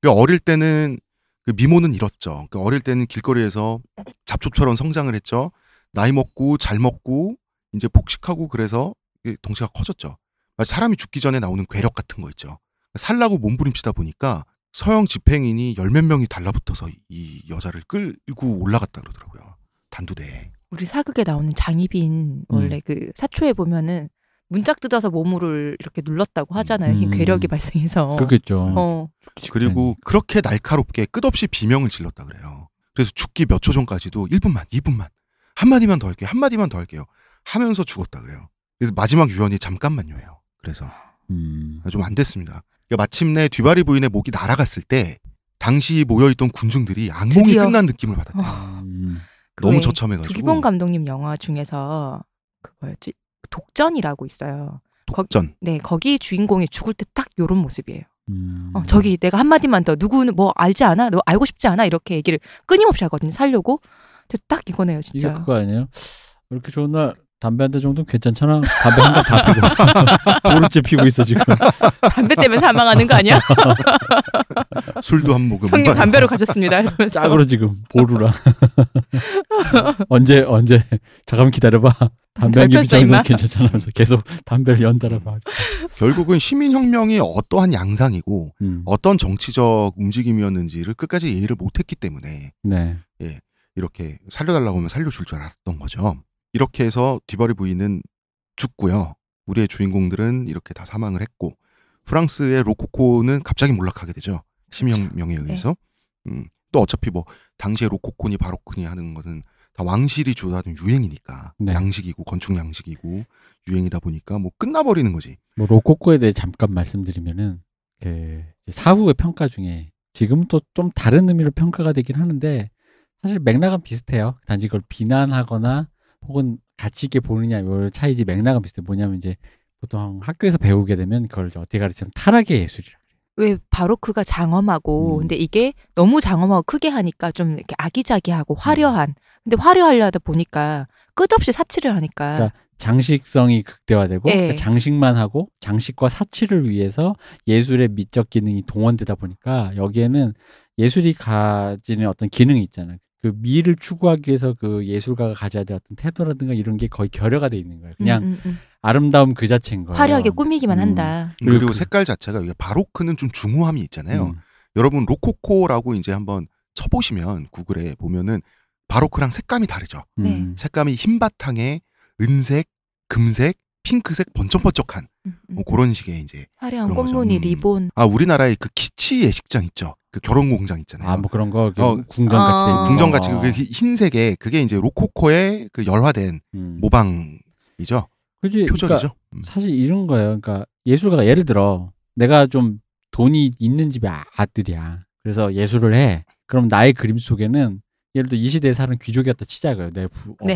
어릴 때는 그 미모는 잃었죠. 어릴 때는 길거리에서 잡초처럼 성장을 했죠. 나이 먹고 잘 먹고 이제 폭식하고 그래서 덩치가 커졌죠. 사람이 죽기 전에 나오는 괴력 같은 거 있죠. 살라고 몸부림치다 보니까 서형 집행인이 10몇 명이 달라붙어서 이 여자를 끌고 올라갔다 그러더라고요. 단두대에. 우리 사극에 나오는 장희빈 원래 그 사초에 보면은 문짝 뜯어서 몸을 이렇게 눌렀다고 하잖아요. 괴력이 발생해서. 그렇겠죠. 그리고 그렇게 날카롭게 끝없이 비명을 질렀다 그래요. 그래서 죽기 몇 초 전까지도 1분만, 2분만, 한마디만 더 할게요. 한마디만 더 할게요. 하면서 죽었다 그래요. 그래서 마지막 유언이 잠깐만요예요. 그래서 좀 안 됐습니다. 그러니까 마침내 뒤바리 부인의 목이 날아갔을 때 당시 모여있던 군중들이 악몽이 드디어? 끝난 느낌을 받았다. 너무 처참해가지고. 두기봉 감독님 영화 중에서 그 뭐였지? 독전이라고 있어요. 독전. 네, 거기 주인공이 죽을 때 딱 요런 모습이에요. 저기 내가 한마디만 더 누구는 뭐 알지 않아? 너 알고 싶지 않아? 이렇게 얘기를 끊임없이 하거든요. 살려고. 근데 딱 이거네요, 진짜. 이게 그거 아니에요? 이렇게 좋은 날 담배 한 대 정도는 괜찮잖아. 담배 한 대 다 피고. 보루째 피고 있어 지금. 담배 때문에 사망하는 거 아니야? 술도 한 모금. 형님 담배로 가셨습니다. 짝으로 지금 보루랑. 언제 잠깐만 기다려봐. 담배 한 개 피자는 괜찮잖아 하면서 계속 담배를 연달아 봐. 결국은 시민혁명이 어떠한 양상이고 어떤 정치적 움직임이었는지를 끝까지 이해를 못했기 때문에 네. 예, 이렇게 살려달라고 하면 살려줄 줄 알았던 거죠. 이렇게 해서 뒤바리 부인은 죽고요. 우리의 주인공들은 이렇게 다 사망을 했고 프랑스의 로코코는 갑자기 몰락하게 되죠. 시민혁명에 의해서. 네. 또 어차피 뭐 당시에 로코코니 바로크니 하는 것은 다 왕실이 주도하는 유행이니까 네. 양식이고 건축 양식이고 유행이다 보니까 뭐 끝나버리는 거지. 뭐 로코코에 대해 잠깐 말씀드리면은 그 사후의 평가 중에 지금 또 좀 다른 의미로 평가가 되긴 하는데 사실 맥락은 비슷해요. 단지 그걸 비난하거나 혹은 가치 있게 보느냐 이 차이지 맥락은 비슷해. 뭐냐면 이제 보통 학교에서 배우게 되면 그걸 어떻게 가르치면 타락의 예술이라. 왜 바로크가 장엄하고 근데 이게 너무 장엄하고 크게 하니까 좀 이렇게 아기자기하고 화려한. 근데 화려하려다 보니까 끝없이 사치를 하니까. 그러니까 장식성이 극대화되고 네. 그러니까 장식만 하고 장식과 사치를 위해서 예술의 미적 기능이 동원되다 보니까 여기에는 예술이 가지는 어떤 기능이 있잖아요. 그 미를 추구하기 위해서 그 예술가가 가져야 될 어떤 태도라든가 이런 게 거의 결여가 돼 있는 거예요. 그냥 아름다움 그 자체인 거예요. 화려하게 꾸미기만 한다. 그리고 색깔 자체가 바로크는 좀 중후함이 있잖아요. 여러분 로코코라고 이제 한번 쳐보시면 구글에 보면은 바로크랑 색감이 다르죠. 색감이 흰 바탕에 은색, 금색, 핑크색 번쩍번쩍한 뭐 그런 식의 이제 화려한 꽃무늬, 리본. 아 우리나라의 그 키치 예식장 있죠. 그 결혼 공장 있잖아요. 아 뭐 그런 거 궁전같이 돼 있는 궁전같이 그 흰색에 그게 이제 로코코의 그 열화된 모방이죠. 그치? 표절이죠. 그러니까 사실 이런 거예요. 그러니까 예술가가 예를 들어 내가 좀 돈이 있는 집의 아들이야. 그래서 예술을 해. 그럼 나의 그림 속에는 예를 들어 이 시대에 사는 귀족이었다 치자고요. 내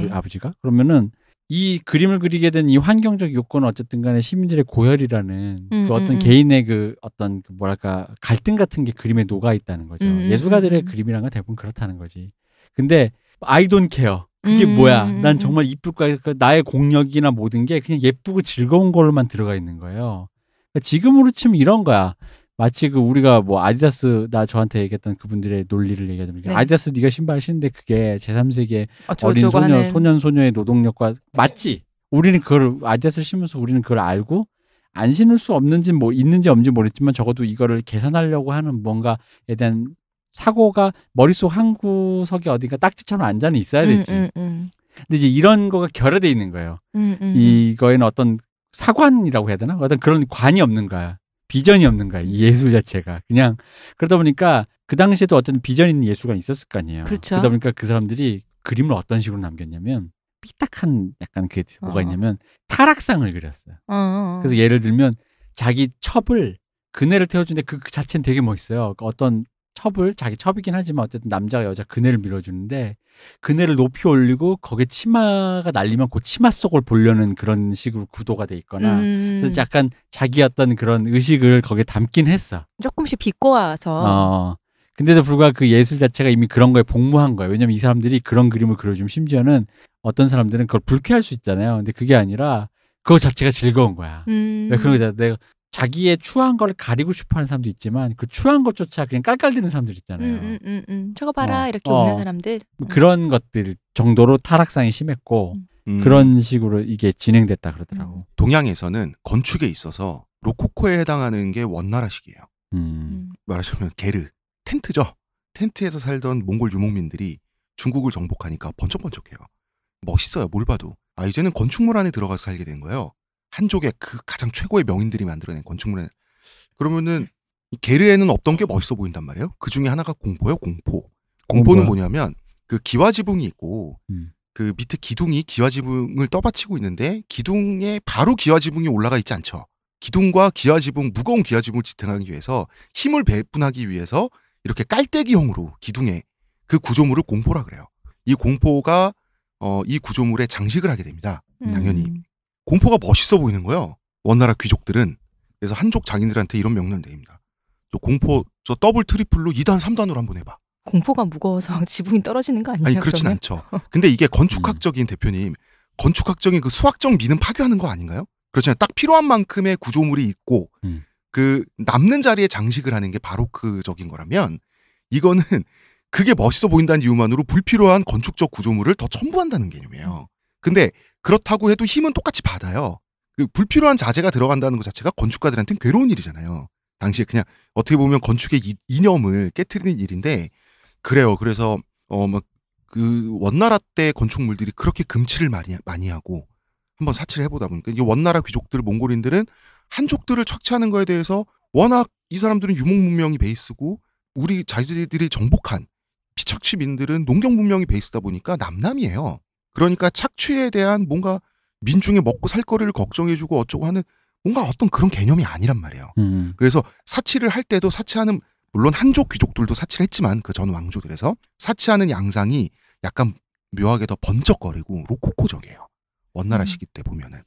아버지가. 그러면은 이 그림을 그리게 된 이 환경적 요건은 어쨌든 간에 시민들의 고열이라는 그 어떤 개인의 그 어떤 그 뭐랄까 갈등 같은 게 그림에 녹아 있다는 거죠. 예술가들의 그림이란 건 대부분 그렇다는 거지. 근데 I don't care. 그게 뭐야? 난 정말 이쁠 거야. 그러니까 나의 공력이나 모든 게 그냥 예쁘고 즐거운 걸로만 들어가 있는 거예요. 그러니까 지금으로 치면 이런 거야. 마치 그 우리가 뭐 아디다스 나 저한테 얘기했던 그분들의 논리를 얘기하자면 네. 아디다스 네가 신발을 신는데 그게 제3세계 어린 소녀의 노동력과 맞지? 우리는 그걸 아디다스를 신으면서 우리는 그걸 알고 안 신을 수 없는지 뭐 있는지 없는지 모르겠지만 적어도 이거를 계산하려고 하는 뭔가에 대한 사고가 머릿속 한 구석에 어딘가 딱지처럼 앉아는 있어야 되지. 근데 이제 이런 거가 결여돼 있는 거예요. 이거에는 어떤 사관이라고 해야 되나? 어떤 그런 관이 없는 거야. 비전이 없는 거야. 이 예술 자체가. 그냥 그러다 보니까 그 당시에도 어떤 비전 있는 예술가가 있었을 거 아니에요. 그렇죠. 그러다 보니까 그 사람들이 그림을 어떤 식으로 남겼냐면 삐딱한 약간 그게 뭐가 있냐면 타락상을 그렸어요. 그래서 예를 들면 자기 첩을 그네를 태워주는데 그 자체는 되게 멋있어요. 어떤 첩을 자기 첩이긴 하지만 어쨌든 남자가 여자 그네를 밀어주는데 그네를 높이 올리고 거기에 치마가 날리면 그 치마 속을 보려는 그런 식으로 구도가 돼 있거나 그래서 약간 자기 어떤 그런 의식을 거기에 담긴 했어. 조금씩 비꼬아서. 근데도 불구하고 그 예술 자체가 이미 그런 거에 복무한 거예요. 왜냐면 이 사람들이 그런 그림을 그려주면 심지어는 어떤 사람들은 그걸 불쾌할 수 있잖아요. 근데 그게 아니라 그거 자체가 즐거운 거야. 왜 그런 거잖아. 내가 자기의 추한 걸 가리고 싶어하는 사람도 있지만 그 추한 것조차 그냥 깔깔대는 사람들 있잖아요. 저거 봐라 이렇게 웃는 사람들. 그런 것들 정도로 타락상이 심했고 그런 식으로 이게 진행됐다 그러더라고. 동양에서는 건축에 있어서 로코코에 해당하는 게 원나라식이에요. 말하자면 게르, 텐트죠. 텐트에서 살던 몽골 유목민들이 중국을 정복하니까 번쩍번쩍해요. 멋있어요. 뭘 봐도. 아 이제는 건축물 안에 들어가서 살게 된 거예요. 한족의 그 가장 최고의 명인들이 만들어낸 건축물에. 그러면은 이 게르에는 없던 게 멋있어 보인단 말이에요. 그 중에 하나가 공포예요. 공포는 뭐냐면 그 기와지붕이 있고 그 밑에 기둥이 기와지붕을 떠받치고 있는데 기둥에 바로 기와지붕이 올라가 있지 않죠. 기둥과 기와지붕, 무거운 기와지붕을 지탱하기 위해서 힘을 배분하기 위해서 이렇게 깔때기형으로 기둥에 그 구조물을 공포라 그래요. 이 공포가 이 구조물에 장식을 하게 됩니다. 당연히. 공포가 멋있어 보이는 거예요. 원나라 귀족들은. 그래서 한족 장인들한테 이런 명령을 내립니다. 저 공포 저 더블 트리플로 2단 3단으로 한번 해봐. 공포가 무거워서 지붕이 떨어지는 거 아니에요? 아니 그렇진 그러면? 않죠. 근데 이게 건축학적인 대표님, 건축학적인 그 수학적 미는 파괴하는 거 아닌가요? 그렇잖아요. 딱 필요한 만큼의 구조물이 있고 그 남는 자리에 장식을 하는 게 바로크적인 거라면 이거는 그게 멋있어 보인다는 이유만으로 불필요한 건축적 구조물을 더 첨부한다는 개념이에요. 근데 그렇다고 해도 힘은 똑같이 받아요. 그 불필요한 자재가 들어간다는 것 자체가 건축가들한테는 괴로운 일이잖아요. 당시에 그냥 어떻게 보면 건축의 이념을 깨트리는 일인데 그래요. 그래서 막 그 원나라 때 건축물들이 그렇게 금치를 많이 하고 한번 사치를 해보다 보니까 이 원나라 귀족들, 몽골인들은 한족들을 착취하는 거에 대해서 워낙 이 사람들은 유목 문명이 베이스고 우리 자기들이 정복한 피착취민들은 농경 문명이 베이스다 보니까 남남이에요. 그러니까 착취에 대한 뭔가 민중의 먹고 살 거리를 걱정해주고 어쩌고 하는 뭔가 어떤 그런 개념이 아니란 말이에요. 그래서 사치를 할 때도 사치하는 물론 한족 귀족들도 사치를 했지만 그 전 왕조들에서 사치하는 양상이 약간 묘하게 더 번쩍거리고 로코코적이에요. 원나라 시기 때 보면은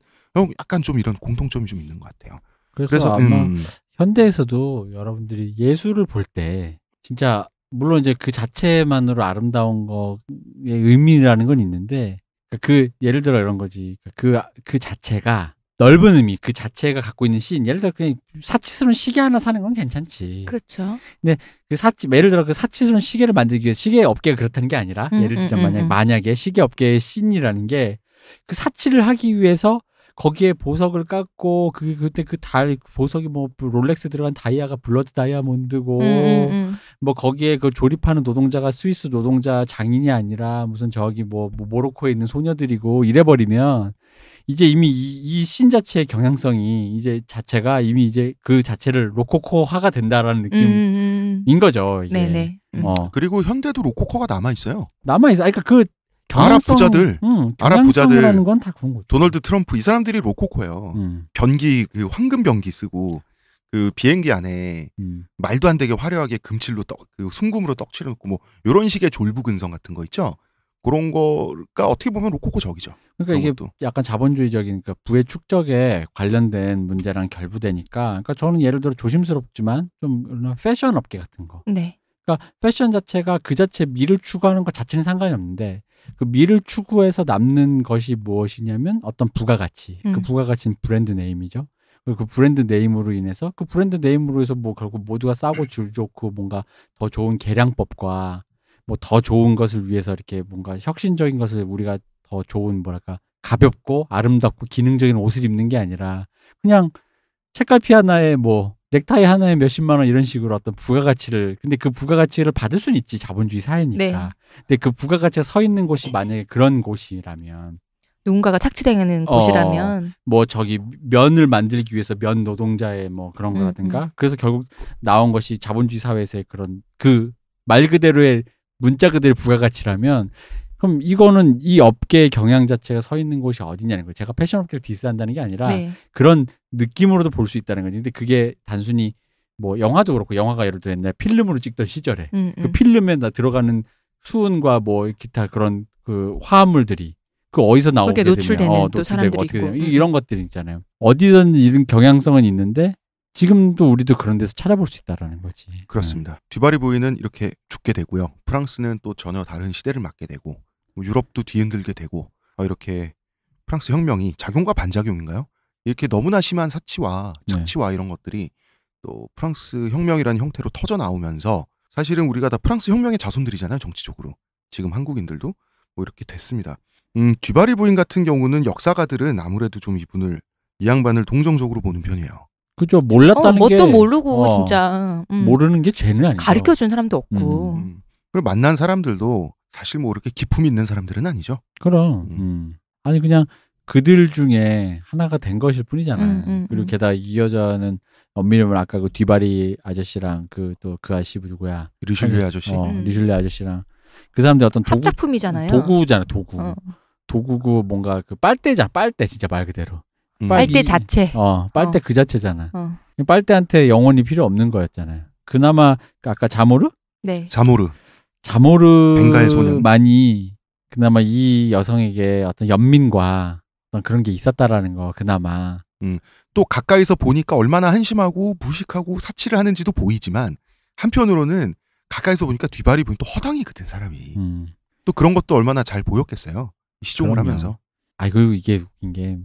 약간 좀 이런 공통점이 좀 있는 것 같아요. 그래서 아마 현대에서도 여러분들이 예술을 볼 때 진짜 물론 이제 그 자체만으로 아름다운 거의 의미라는 건 있는데 그 예를 들어 이런 거지. 그 자체가 넓은 의미, 그 자체가 갖고 있는 씬, 예를 들어 그냥 사치스러운 시계 하나 사는 건 괜찮지. 그렇죠. 근데 예를 들어 그 사치스러운 시계를 만들기 위해 시계 업계가 그렇다는 게 아니라 예를 들자면 만약에 시계 업계의 씬이라는 게 그 사치를 하기 위해서 거기에 보석을 깎고 그때 그 보석이 뭐 롤렉스 들어간 다이아가 블러드 다이아몬드고 뭐 거기에 그 조립하는 노동자가 스위스 노동자 장인이 아니라 무슨 저기 뭐 모로코에 있는 소녀들이고 이래버리면 이제 이미 이 씬 자체의 경향성이 이제 자체가 이미 이제 그 자체를 로코코화가 된다라는 느낌인 거죠. 이게. 네네. 그리고 현대도 로코코가 남아 있어요. 남아 있어. 그러니까 그 아랍 부자들, 건 다 그런 거죠. 도널드 트럼프 이 사람들이 로코코예요. 변기 그 황금 변기 쓰고 그 비행기 안에 말도 안 되게 화려하게 금칠로 그 순금으로 떡칠해놓고 뭐 이런 식의 졸부근성 같은 거 있죠. 그런 거가 어떻게 보면 로코코적이죠. 그러니까 이게 것도. 약간 자본주의적인 그러니까 부의 축적에 관련된 문제랑 결부되니까. 그러니까 저는 예를 들어 조심스럽지만 좀 패션 업계 같은 거. 네. 그러니까 패션 자체가 그 자체 미를 추구하는 것 자체는 상관이 없는데 그 미를 추구해서 남는 것이 무엇이냐면 어떤 부가가치. 그 부가가치는 브랜드 네임이죠. 그 브랜드 네임으로 인해서 그 브랜드 네임으로 해서 뭐 결국 모두가 싸고 질 좋고 뭔가 더 좋은 계량법과 뭐 더 좋은 것을 위해서 이렇게 뭔가 혁신적인 것을 우리가 더 좋은 뭐랄까 가볍고 아름답고 기능적인 옷을 입는 게 아니라 그냥 책갈피 하나에 뭐 넥타이 하나에 몇십만 원 이런 식으로 어떤 부가가치를 근데 그 부가가치를 받을 수는 있지 자본주의 사회니까. 네. 근데 그 부가가치가 서 있는 곳이 만약에 그런 곳이라면 누군가가 착취되는 곳이라면 뭐 저기 면을 만들기 위해서 면 노동자의 뭐 그런 거라든가 그래서 결국 나온 것이 자본주의 사회에서의 그런 그 말 그대로의 문자 그대로 부가가치라면 그럼 이거는 이 업계의 경향 자체가 서 있는 곳이 어디냐는 거예요. 제가 패션 업계를 디스한다는 게 아니라 네. 그런 느낌으로도 볼 수 있다는 거지. 근데 그게 단순히 뭐 영화도 그렇고 영화가 예를 들어 옛날에 필름으로 찍던 시절에 그 필름에 들어가는 수은과 뭐 기타 그런 그 화합물들이 그 어디서 나오게 되면 노출되는 또 사람들이 어떻게 있고 되면 이런 것들이 있잖아요. 어디든 이런 경향성은 있는데 지금도 우리도 그런 데서 찾아볼 수 있다라는 거지. 그렇습니다. 뒤발이 보이는 이렇게 죽게 되고요. 프랑스는 또 전혀 다른 시대를 맞게 되고 유럽도 뒤흔들게 되고 이렇게 프랑스 혁명이 작용과 반작용인가요? 이렇게 너무나 심한 사치와 착취와 이런 것들이 또 프랑스 혁명이라는 형태로 터져 나오면서 사실은 우리가 다 프랑스 혁명의 자손들이잖아요. 정치적으로. 지금 한국인들도 뭐 이렇게 됐습니다. 뒤발이 부인 같은 경우는 역사가들은 아무래도 좀 이 양반을 동정적으로 보는 편이에요. 그죠. 몰랐다는 게 뭣도 모르고 진짜 모르는 게 죄는 아니죠. 가르쳐준 사람도 없고 그리고 만난 사람들도 사실 뭐 이렇게 기품 있는 사람들은 아니죠. 그럼. 아니 그냥 그들 중에 하나가 된 것일 뿐이잖아요. 그리고 게다가 이 여자는 엄밀히면 아까 그 뒤바리 아저씨랑 그 또 그 아저씨 누구야? 르슐레 아저씨. 르슐레 아저씨랑 그 사람들 어떤 합작품이잖아요. 도구잖아, 도구. 도구고 뭔가 그 빨대잖아, 빨대 진짜 말 그대로. 빨대 자체. 빨대 그 자체잖아. 빨대한테 영혼이 필요 없는 거였잖아요. 그나마 아까 자모르? 네. 벵갈 소년. 자모르만이 그나마 이 여성에게 어떤 연민과 어떤 그런 게 있었다라는 거 그나마. 또 가까이서 보니까 얼마나 한심하고 무식하고 사치를 하는지도 보이지만 한편으로는 가까이서 보니까 뒤발이 보니 또 허당이거든 사람이. 또 그런 것도 얼마나 잘 보였겠어요. 시종을 하면서. 그리고 이게 웃긴 게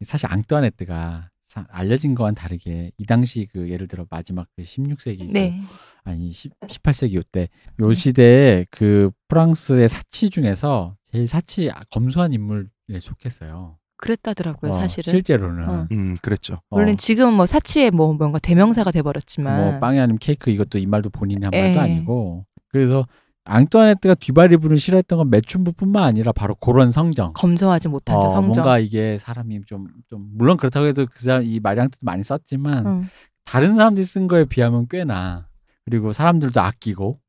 사실 앙뚜아네트가 알려진 거와는 다르게 이 당시 그 예를 들어 마지막 그 16세기 네. 아니 18세기 요때 요 시대에 그 프랑스의 사치 중에서 제일 사치 검소한 인물에 속했어요. 그랬다더라고요, 사실은. 실제로는. 그랬죠. 물론 지금은 뭐 사치의 뭐 뭔가 대명사가 돼버렸지만. 뭐 빵이 아니면 케이크 이것도 이 말도 본인이 한 말도 아니고. 그래서 앙뚜아네트가 뒤바리 분을 싫어했던 건 매춘부뿐만 아니라 바로 그런 성정. 검소하지 못한 성정. 뭔가 이게 사람이 좀 물론 그렇다고 해도 그 사람 이 마리앙뚜도 많이 썼지만 다른 사람들이 쓴 거에 비하면 꽤나 그리고 사람들도 아끼고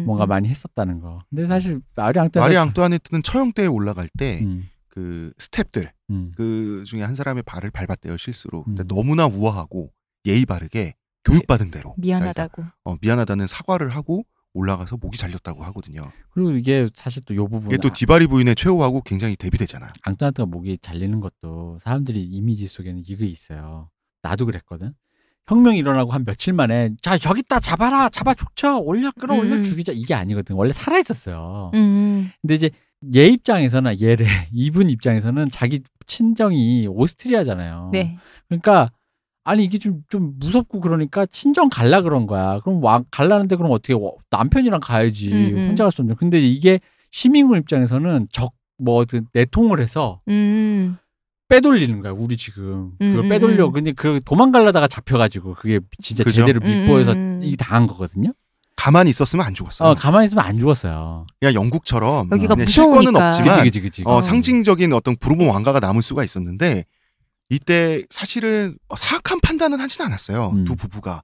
뭔가 많이 했었다는 거. 근데 사실 마리 앙뚜아네트는 처형대에 올라갈 때 그 스탭들 그 중에 한 사람의 발을 밟았대요 실수로. 근데 너무나 우아하고 예의 바르게 교육받은 대로 미안하다고. 미안하다는 사과를 하고 올라가서 목이 잘렸다고 하거든요. 그리고 이게 사실 또 요 부분 이게 또 디바리 부인의 최후하고 굉장히 대비되잖아요. 앙뚜아네트가 목이 잘리는 것도 사람들이 이미지 속에는 이게 있어요. 나도 그랬거든. 혁명이 일어나고 한 며칠 만에 자 저기 있다 잡아라 잡아 족쳐 올려 끌어올려 죽이자 이게 아니거든. 원래 살아 있었어요. 근데 이제 얘 입장에서는 이분 입장에서는 자기 친정이 오스트리아잖아요. 네. 그러니까 아니 이게 좀 무섭고 그러니까 친정 갈라 그런 거야. 그럼 갈라는데 그럼 어떻게 남편이랑 가야지. 혼자 갈 수 없냐. 근데 이게 시민군 입장에서는 내통을 해서 빼돌리는 거야. 우리 지금 그걸 빼돌려. 근데 그 도망가려다가 잡혀가지고 그게 진짜 그죠? 제대로 밉보여서 이게 당한 거거든요. 가만히 있었으면 안 죽었어요. 가만히 있으면 안 죽었어요. 그냥 영국처럼 여기가 그냥 무서우니까. 실권은 없지만 그치. 상징적인 어떤 부르봉 왕가가 남을 수가 있었는데 이때 사실은 사악한 판단은 하진 않았어요. 두 부부가.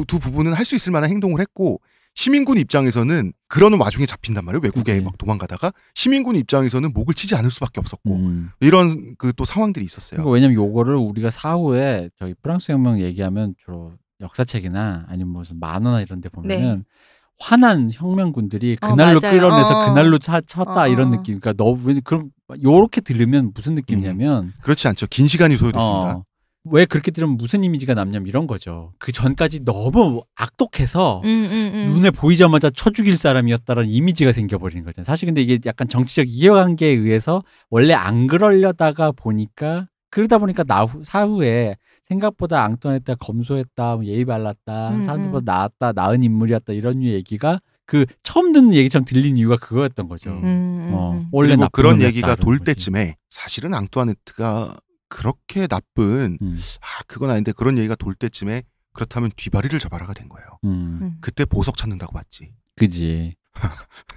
두 부부는 할 수 있을 만한 행동을 했고 시민군 입장에서는 그러는 와중에 잡힌단 말이에요. 외국에 막 도망가다가 시민군 입장에서는 목을 치지 않을 수밖에 없었고 이런 그 또 상황들이 있었어요. 그러니까 왜냐면 요거를 우리가 사후에 저희 프랑스 혁명 얘기하면 주로 역사책이나 아니면 무슨 만화나 이런 데 보면은 화난 혁명군들이 그날로 끌어내서 그날로 쳤다 이런 느낌. 그러니까 그럼 요렇게 들으면 무슨 느낌이냐면 그렇지 않죠. 긴 시간이 소요됐습니다. 왜 그렇게 들으면 무슨 이미지가 남냐면 이런 거죠. 그 전까지 너무 악독해서 눈에 보이자마자 쳐 죽일 사람이었다라는 이미지가 생겨버리는 거잖아요. 사실 근데 이게 약간 정치적 이해관계에 의해서 원래 안 그러려다가 보니까 그러다 보니까 사후에 생각보다 앙뚜아네트가 검소했다, 예의 발랐다, 사람들보다 나은 인물이었다 이런 얘기가 그 처음 듣는 얘기처럼 들린 이유가 그거였던 거죠. 원래 그런 얘기가 돌 때쯤에 사실은 앙뚜아네트가 그렇게 나쁜 그건 아닌데 그런 얘기가 돌 때쯤에 그렇다면 뒤바리를 잡아라가 된 거예요. 그때 보석 찾는다고 봤지. 그지.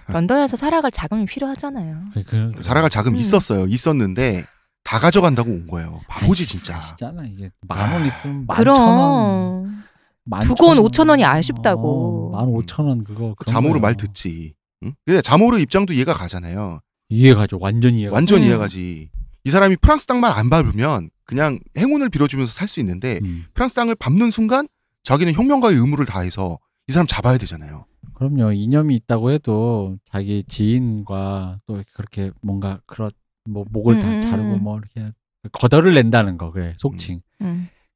런던에서 살아갈 자금이 필요하잖아요. 살아갈 자금 있었는데 다 가져간다고 온 거예요. 바보지 진짜. 아시잖아 이게 10,000원 있으면 11,000원. 두고 온 5,000원이 아쉽다고. 15,000원 그거. 자모르 말 듣지. 응? 근데 자모르 입장도 이해가 가잖아요. 이해가죠. 완전 이해가지. 이 사람이 프랑스 땅만 안 밟으면 그냥 행운을 빌어주면서 살 수 있는데 프랑스 땅을 밟는 순간 자기는 혁명가의 의무를 다해서 이 사람 잡아야 되잖아요. 그럼요. 이념이 있다고 해도 자기 지인과 또 그렇게 뭔가 목을 다 자르고 뭐 이렇게 거덜을 낸다는 거 그래 속칭.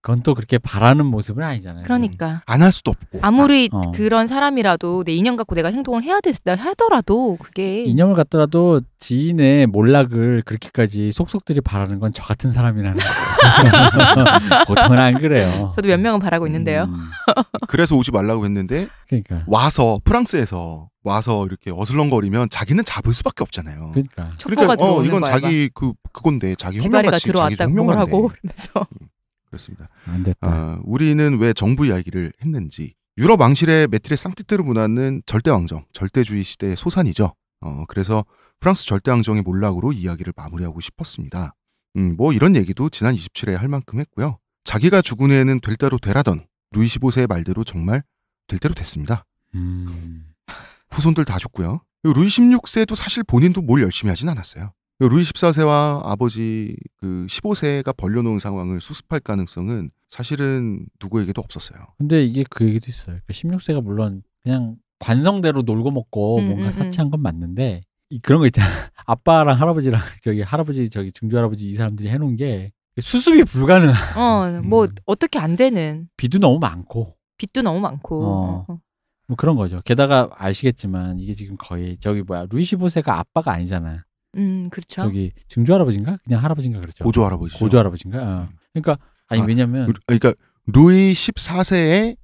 그건 또 그렇게 바라는 모습은 아니잖아요. 그러니까 안 할 수도 없고 아무리 그런 사람이라도 내 이념 갖고 내가 행동을 해야 된다 하더라도 그게 이념을 갖더라도 지인의 몰락을 그렇게까지 속속들이 바라는 건 저 같은 사람이라는 거. 보통은 안 그래요. 저도 몇 명은 바라고 있는데요. 그래서 오지 말라고 했는데 그러니까 와서 프랑스에서 와서 이렇게 어슬렁거리면 자기는 잡을 수밖에 없잖아요. 그러니까 이건 자기 그건데 자기 혁명가치 들어왔다고 혁명한데. 그러면서 그렇습니다. 안 됐다. 우리는 왜 정부 이야기를 했는지 유럽 왕실의 메트레 상티테르 문화는 절대왕정, 절대주의 시대의 소산이죠. 그래서 프랑스 절대왕정의 몰락으로 이야기를 마무리하고 싶었습니다. 뭐 이런 얘기도 지난 27회에 할 만큼 했고요. 자기가 죽은 후에는 될 대로 되라던 루이 15세의 말대로 정말 될 대로 됐습니다. 후손들 다 죽고요. 루이 16세도 사실 본인도 뭘 열심히 하진 않았어요. 루이 14세와 아버지 그 15세가 벌려놓은 상황을 수습할 가능성은 사실은 누구에게도 없었어요. 근데 이게 그 얘기도 있어요. 그러니까 16세가 물론 그냥 관성대로 놀고 먹고 뭔가 사치한 건 맞는데 그런 거 있잖아. 아빠랑 할아버지랑 할아버지 증조할아버지 이 사람들이 해놓은 게 수습이 불가능한. 뭐 어떻게 안 되는. 빚도 너무 많고. 뭐 그런 거죠. 게다가 아시겠지만 이게 지금 거의 루이 15세가 아빠가 아니잖아. 그렇죠. 증조할아버지인가? 그냥 할아버지인가 그렇죠. 고조할아버지죠. 고조할아버지인가? 그러니까 왜냐면 그러니까 루이 14세의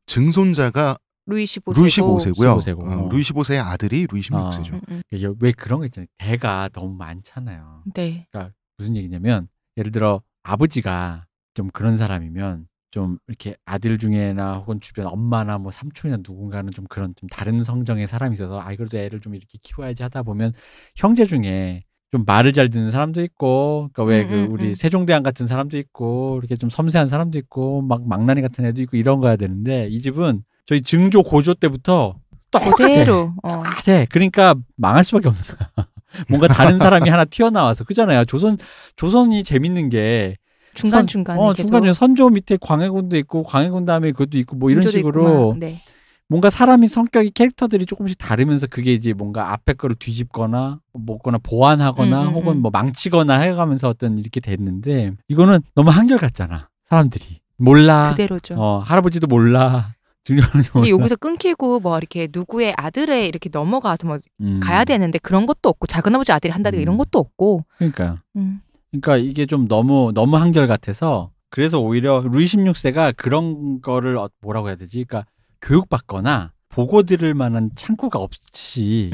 증손자가 루이 15세고 루이 15세의 아들이 루이 16세죠. 왜 그런 거 있잖아요. 대가 너무 많잖아요. 네. 그러니까 무슨 얘기냐면 예를 들어 아버지가 좀 그런 사람이면 좀 이렇게 아들 중에나 혹은 주변 엄마나 뭐 삼촌이나 누군가는 좀 그런 좀 다른 성정의 사람이 있어서 그래도 애를 좀 이렇게 키워야지 하다 보면 형제 중에 좀 말을 잘 듣는 사람도 있고, 그러니까 왜 우리 세종대왕 같은 사람도 있고, 이렇게 좀 섬세한 사람도 있고, 망나니 같은 애도 있고 이런 거야 되는데 이 집은 저희 증조 고조 때부터 그대로. 네, 그러니까 망할 수밖에 없는 거야. 뭔가 다른 사람이 하나 튀어나와서 그잖아요. 조선이 재밌는 게 중간중간에 선조 밑에 광해군도 있고 광해군 다음에 그것도 있고 뭐 이런 식으로 네. 뭔가 사람이 성격이 캐릭터들이 조금씩 다르면서 그게 이제 뭔가 앞에 거를 뒤집거나 뭐거나 보완하거나 혹은 뭐 망치거나 해가면서 어떤 이렇게 됐는데 이거는 너무 한결같잖아. 사람들이 몰라. 그대로죠. 할아버지도 몰라. 이게 여기서 끊기고 뭐 이렇게 누구의 아들에 이렇게 넘어가서 뭐 가야 되는데 그런 것도 없고 작은아버지 아들이 한다든가 이런 것도 없고. 그러니까 이게 좀 너무 한결같아서 그래서 오히려 루이 16세가 그런 거를 뭐라고 해야 되지? 그러니까 교육받거나 보고 들을 만한 창구가 없이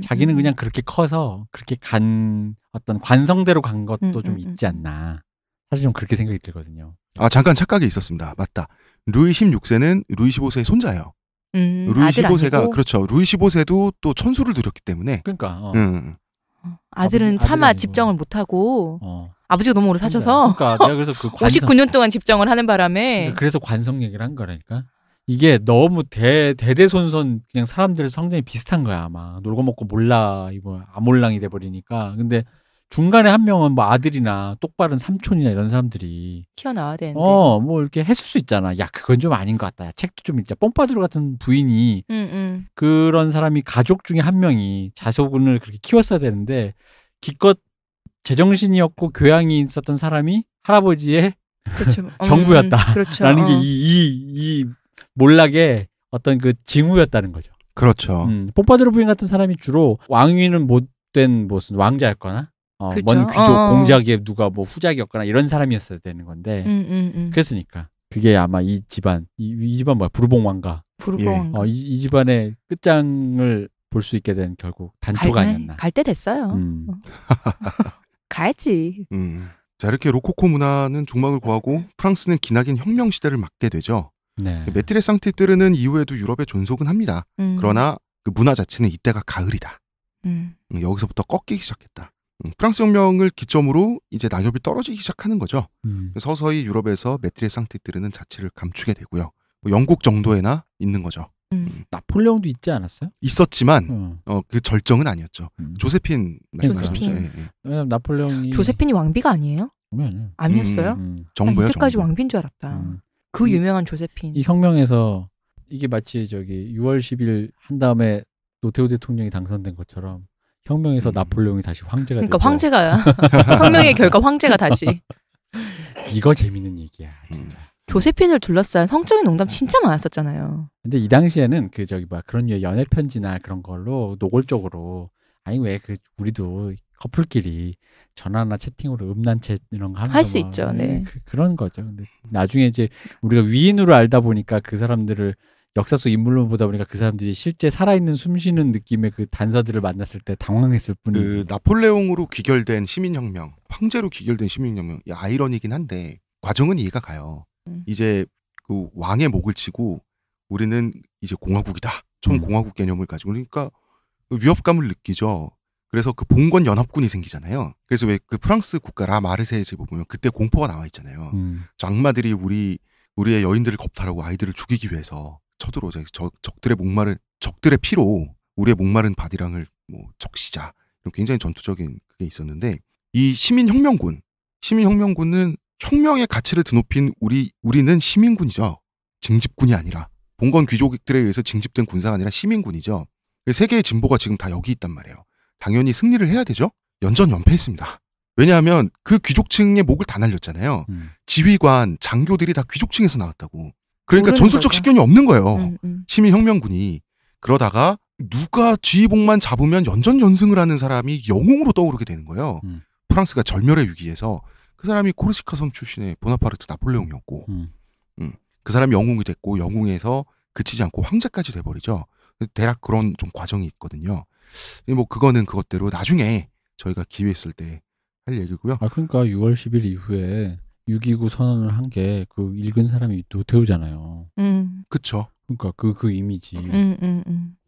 자기는 그냥 그렇게 커서 그렇게 간 어떤 관성대로 간 것도 좀 있지 않나. 사실 좀 그렇게 생각이 들거든요. 잠깐 착각이 있었습니다. 맞다. 루이 16세는 루이 15세의 손자예요. 루이 15세가 아니고? 그렇죠. 루이 15세도 또 천수를 들였기 때문에. 그러니까. 아들은 차마 집정을 못하고 아버지가 너무 오래 사셔서 그러니까 내가 그래서 59년 동안 집정을 하는 바람에 그래서 관성 얘기를 한 거라니까. 이게 너무 대대손손 그냥 사람들의 성장이 비슷한 거야 아마. 놀고 먹고 몰라 이거 아몰랑이 돼버리니까. 근데 중간에 한 명은 뭐 아들이나 똑바른 삼촌이나 이런 사람들이 튀어나와야 되는데 뭐 이렇게 했을 수 있잖아. 야 그건 좀 아닌 것 같다. 야, 책도 좀 읽자. 뽕파두루 같은 부인이 그런 사람이 가족 중에 한 명이 자손을 그렇게 키웠어야 되는데 기껏 제정신이었고 교양이 있었던 사람이 할아버지의 그렇죠. 정부였다. 그렇죠. 라는 게 이 몰락의 어떤 그 징후였다는 거죠. 그렇죠. 뽕파두루 부인 같은 사람이 주로 왕위는 못된 무슨 왕자였거나 그렇죠. 먼 귀족 공작에 누가 뭐 후작이었거나 이런 사람이었어야 되는 건데 그랬으니까 그게 아마 이 집안 뭐야 부르봉 왕가 이 집안의 끝장을 볼 수 있게 된 결국 단초가 아니었나. 갈 때 됐어요. 가야지. 자 이렇게 로코코 문화는 종막을 고하고 프랑스는 기나긴 혁명 시대를 맞게 되죠. 네. 메트레 상티테르는 이후에도 유럽에 존속은 합니다. 그러나 그 문화 자체는 이때가 가을이다. 여기서부터 꺾이기 시작했다. 프랑스 혁명을 기점으로 이제 낙엽이 떨어지기 시작하는 거죠. 서서히 유럽에서 메트레 상티테르는 자취를 감추게 되고요. 뭐 영국 정도에나 있는 거죠. 나폴레옹도 있지 않았어요? 있었지만 그 절정은 아니었죠. 조세핀 말씀하셨죠. 왜냐면 나폴레옹이 조세핀이 왕비가 아니에요? 아니었어요? 정부요. 이때까지 왕비인 줄 알았다. 그 유명한 조세핀. 이 혁명에서 이게 마치 6월 10일 한 다음에 노태우 대통령이 당선된 것처럼 혁명에서 나폴레옹이 다시 황제가 그러니까 되고. 황제가 혁명의 결과 황제가 다시. 이거 재밌는 얘기야 진짜. 조세핀을 둘러싼 성적인 농담 진짜 많았었잖아요. 근데 이 당시에는 그런 류의 연애 편지나 그런 걸로 노골적으로 아니 왜 우리도 커플끼리 전화나 채팅으로 음란챗 이런 거 하면서 할 수 있죠. 네. 그런 거죠. 근데 나중에 이제 우리가 위인으로 알다 보니까 그 사람들을 역사 속 인물로 보다 보니까 그 사람들이 실제 살아있는 숨쉬는 느낌의 그 단서들을 만났을 때 당황했을 뿐이지. 그 나폴레옹으로 귀결된 시민혁명, 황제로 귀결된 시민혁명, 아이러니긴 한데 과정은 이해가 가요. 이제 그 왕의 목을 치고 우리는 이제 공화국이다. 처음 공화국 개념을 가지고 그러니까 위협감을 느끼죠. 그래서 그 봉건 연합군이 생기잖아요. 그래서 왜 그 프랑스 국가 라 마르세유 제보 보면 그때 공포가 나와 있잖아요. 저 악마들이 우리의 여인들을 겁탈하고 아이들을 죽이기 위해서 쳐들어오자. 적들의 피로 우리의 목마른 바디랑을 뭐 적시자. 이런 굉장히 전투적인 그게 있었는데 이 시민혁명군은 혁명의 가치를 드높인 우리는 시민군이죠. 징집군이 아니라 봉건 귀족들에 의해서 징집된 군사가 아니라 시민군이죠. 세계의 진보가 지금 다 여기 있단 말이에요. 당연히 승리를 해야 되죠. 연전연패했습니다. 왜냐하면 그 귀족층의 목을 다 날렸잖아요. 지휘관, 장교들이 다 귀족층에서 나왔다고. 그러니까 전술적 식견이 없는 거예요. 시민혁명군이. 그러다가 누가 지휘봉만 잡으면 연전연승을 하는 사람이 영웅으로 떠오르게 되는 거예요. 프랑스가 절멸의 위기에서 그 사람이 코르시카 섬 출신의 보나파르트 나폴레옹이었고 그 사람이 영웅이 됐고 영웅에서 그치지 않고 황제까지 돼버리죠. 대략 그런 좀 과정이 있거든요. 뭐 그거는 그것대로 나중에 저희가 기회 있을 때 할 얘기고요. 그러니까 6월 10일 이후에 6.29 선언을 한 게 그 읽은 사람이 노태우잖아요. 그쵸. 그러니까 그 이미지.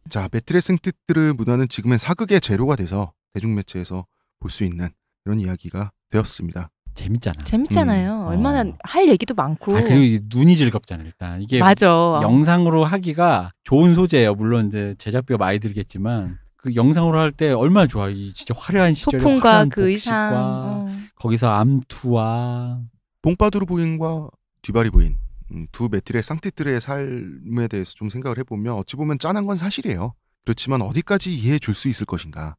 자, 메트레 생티트르 문화는 지금은 사극의 재료가 돼서 대중매체에서 볼 수 있는 이런 이야기가 되었습니다. 재밌잖아요. 얼마나 할 얘기도 많고. 그리고 눈이 즐겁잖아요. 일단 이게 맞아. 영상으로 하기가 좋은 소재예요. 물론 이제 제작비가 많이 들겠지만 그 영상으로 할 때 얼마나 좋아. 이 진짜 화려한 시절에 소품과 화려한 그 의상, 거기서 암투와 봉파두르 부인과 뒤바리 부인 두 메트레 상티트르의 삶에 대해서 좀 생각을 해보면 어찌 보면 짠한 건 사실이에요. 그렇지만 어디까지 이해해 줄 수 있을 것인가는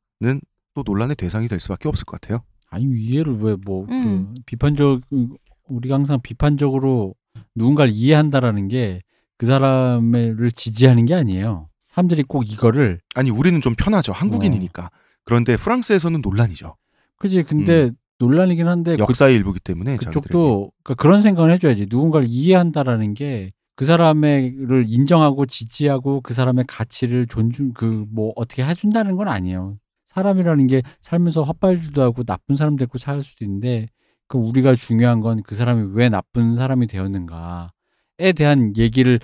또 논란의 대상이 될 수밖에 없을 것 같아요. 아니 이해를 왜 뭐 그 우리가 항상 비판적으로 누군가를 이해한다라는 게 그 사람을 지지하는 게 아니에요. 사람들이 꼭 이거를 아니 우리는 좀 편하죠. 한국인이니까. 그런데 프랑스에서는 논란이죠. 그지. 근데 논란이긴 한데 역사의 일부기 때문에 그쪽도 그러니까 그런 생각을 해줘야지. 누군가를 이해한다라는 게 그 사람을 인정하고 지지하고 그 사람의 가치를 존중 뭐 어떻게 해준다는 건 아니에요. 사람이라는 게 살면서 헛발질도 하고 나쁜 사람 되고 살 수도 있는데 그 우리가 중요한 건 그 사람이 왜 나쁜 사람이 되었는가에 대한 얘기를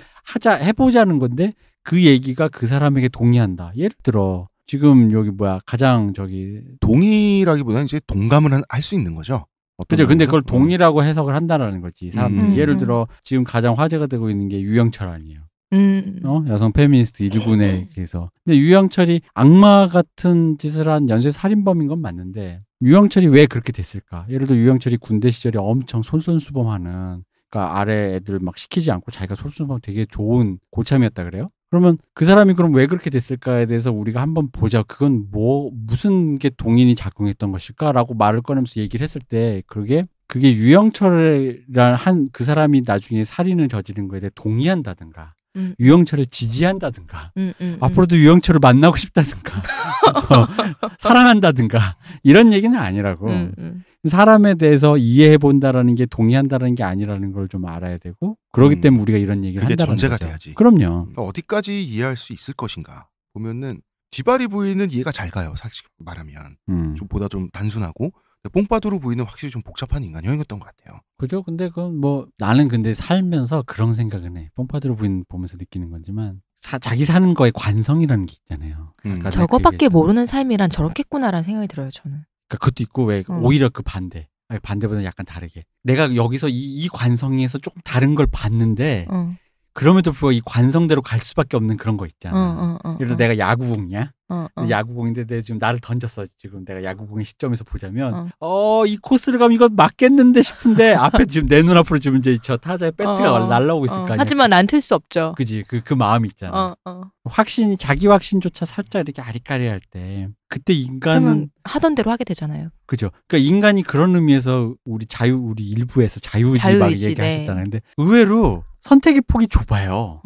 해보자는 건데 그 얘기가 그 사람에게 동의한다. 예를 들어 지금 여기 가장 동의라기보다는 이제 동감을 할 수 있는 거죠. 그죠. 근데 그걸 동의라고 해석을 한다라는 거지. 사람들이. 예를 들어 지금 가장 화제가 되고 있는 게 유영철 아니에요. 여성 페미니스트 일군에 대해서. 근데 유영철이 악마 같은 짓을 한 연쇄 살인범인 건 맞는데 유영철이 왜 그렇게 됐을까? 예를 들어 유영철이 군대 시절에 엄청 솔선수범하는 그러니까 아래 애들 막 시키지 않고 자기가 솔선수범 되게 좋은 고참이었다 그래요? 그러면 그 사람이 그럼 왜 그렇게 됐을까에 대해서 우리가 한번 보자. 그건 무슨 게 동인이 작용했던 것일까라고 말을 꺼내면서 얘기를 했을 때 그게 유영철이란 그 사람이 나중에 살인을 저지른 거에 대해 동의한다든가 유영철을 지지한다든가 앞으로도 유영철을 만나고 싶다든가 사랑한다든가 이런 얘기는 아니라고. 사람에 대해서 이해해 본다라는 게 동의한다라는 게 아니라는 걸 좀 알아야 되고 그렇기 때문에 우리가 이런 얘기를 한다는 거죠. 그게 전제가 돼야지. 그럼요. 어디까지 이해할 수 있을 것인가 보면은 뒤바리 부인은 이해가 잘 가요. 사실 말하면 좀 보다 좀 단순하고 뽕파두르 부인은 확실히 좀 복잡한 인간형이었던 것 같아요. 그죠? 근데 그건 나는 근데 살면서 그런 생각은 해. 뽕파두르 부인 보면서 느끼는 거지만 자기 사는 거에 관성이라는 게 있잖아요. 저거밖에 모르는 삶이란 저렇겠구나라는 생각이 들어요. 저는. 그러니까 그것도 있고 오히려 그 반대보다 약간 다르게 내가 여기서 이 관성에서 조금 다른 걸 봤는데 그럼에도 불구하고 이 관성대로 갈 수밖에 없는 그런 거 있잖아. 예를 들어 내가 야구공이야. 야구공인데 내가 지금 나를 던졌어. 지금 내가 야구공의 시점에서 보자면 이 코스를 가면 이거 맞겠는데 싶은데 앞에 지금 내 눈앞으로 지금 이제 저 타자의 배트가 날라오고 있을 거 아니야. 하지만 안 틀 수 없죠. 그지. 그 마음 있잖아. 자기 확신조차 살짝 이렇게 아리까리할 때 그때 인간은 하던 대로 하게 되잖아요. 그죠. 그러니까 인간이 그런 의미에서 우리 일부에서 자유의지 막 얘기하셨잖아요. 근데 의외로 선택의 폭이 좁아요.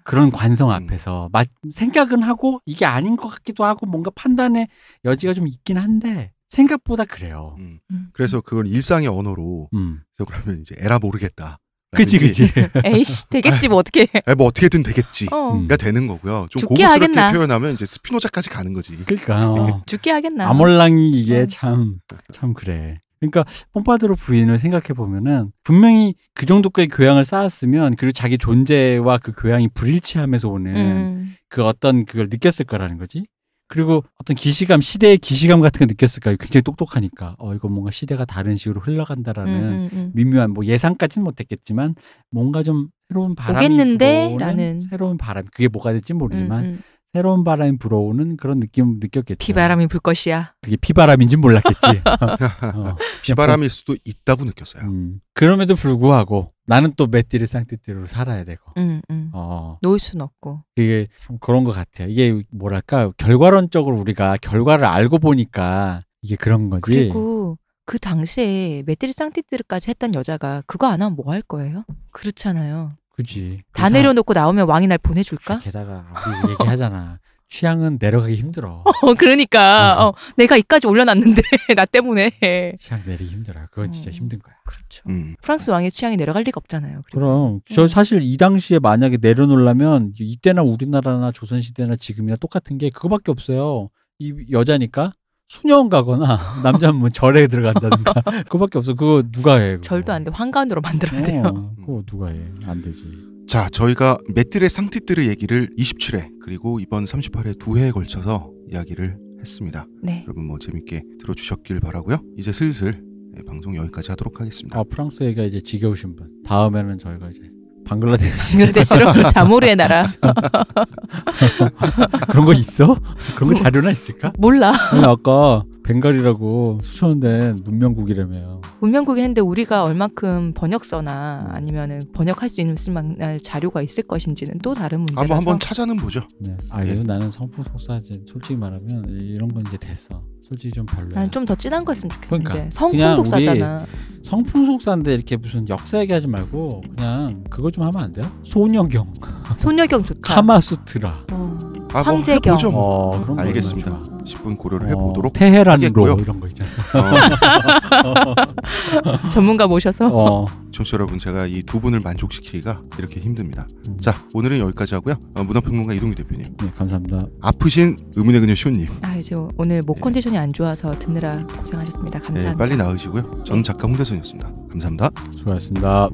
그런 관성 앞에서 생각은 하고 이게 아닌 것 같기도 하고 뭔가 판단의 여지가 좀 있긴 한데 생각보다 그래요. 그래서 그걸 일상의 언어로 그래서 그러면 이제 에라 모르겠다. 그치. 에이씨 되겠지 뭐 어떻게. 뭐 어떻게든 되겠지가 되는 거고요. 좀 고급스럽게 하겠나? 표현하면 이제 스피노자까지 가는 거지. 그러니까 죽게 하겠나. 아몰랑이 이게 참 그래. 그러니까 폼파두르 부인을 생각해 보면은 분명히 그 정도까지 교양을 쌓았으면 그리고 자기 존재와 그 교양이 불일치하면서 오는 그 어떤 그걸 느꼈을 거라는 거지. 그리고 어떤 기시감, 시대의 기시감 같은 거 느꼈을 거예요. 굉장히 똑똑하니까. 이거 뭔가 시대가 다른 식으로 흘러간다라는 미묘한 뭐 예상까지는 못했겠지만 뭔가 좀 새로운 바람이 오겠는데? 불어오는 라는 새로운 바람. 그게 뭐가 될지 모르지만 새로운 바람이 불어오는 그런 느낌 느꼈겠죠. 비바람이 불 것이야. 그게 피바람인지 몰랐겠지. 비바람일 수도 있다고 느꼈어요. 그럼에도 불구하고 나는 또 메띠르 상티티로 살아야 되고. 놓을 순 없고. 이게 참 그런 것 같아요. 이게 뭐랄까 결과론적으로 우리가 결과를 알고 보니까 이게 그런 거지. 그리고 그 당시에 메띠르 상티티르까지 했던 여자가 그거 안 하면 뭐 할 거예요? 그렇잖아요. 그지. 다 내려놓고 나오면 왕이 날 보내줄까? 게다가 우리 얘기하잖아. 취향은 내려가기 힘들어. 그러니까 내가 이까지 올려놨는데 나 때문에 취향 내리기 힘들어요. 그건 진짜 힘든 거야. 그렇죠. 프랑스 왕의 취향이 내려갈 리가 없잖아요. 그리고. 그럼 저 사실 이 당시에 만약에 내려놓으려면 이때나 우리나라나 조선시대나 지금이나 똑같은 게 그거밖에 없어요. 이 여자니까 수녀원 가거나 남자는 뭐 절에 들어간다든가 그거밖에 없어. 그거 누가 해? 그거. 절도 안 돼. 황간으로 만들어야 돼요. 그거 누가 해? 안 되지. 자, 저희가 메띠르 상티티르 얘기를 27회 그리고 이번 38회 2회에 걸쳐서 이야기를 했습니다. 네. 여러분 뭐 재밌게 들어주셨길 바라고요. 이제 슬슬 방송 여기까지 하도록 하겠습니다. 프랑스 얘기가 이제 지겨우신 분. 다음에는 저희가 이제 방글라데시로 자모르의 나라. 그런 거 있어? 그런 거 자료나 있을까? 몰라. 아까 벵갈이라고 수천된 문명국이라며요. 문명국이 했는데 우리가 얼만큼 번역서나 아니면은 번역할 수 있는 쓸만한 자료가 있을 것인지는 또 다른 문제라서. 한번 찾아는 보죠. 네. 그래도 나는 성풍속사지. 솔직히 말하면 이런 건 이제 됐어. 솔직히 좀 별로야. 난 좀 더 진한 거 했으면 좋겠는데. 그러니까, 성풍속사잖아. 성풍속사인데 이렇게 무슨 역사 얘기하지 말고 그냥 그거 좀 하면 안 돼요? 소녀경. 소녀경 좋다. 카마수트라. 황제경. 뭐 그런 알겠습니다. 10분 고려를 해보도록 테헤란로 하겠고요. 이런 거 있잖아. 전문가 모셔서. 청취자 여러분, 제가 이 두 분을 만족시키기가 이렇게 힘듭니다. 자, 오늘은 여기까지 하고요. 문화평론가 이동규 대표님. 네, 감사합니다. 아프신 의문의 그녀 시온님. 이제 오늘 목 컨디션이 안 좋아서 듣느라 고생하셨습니다. 감사합니다. 빨리 나으시고요. 저는 작가 홍대선이었습니다. 감사합니다. 수고하셨습니다.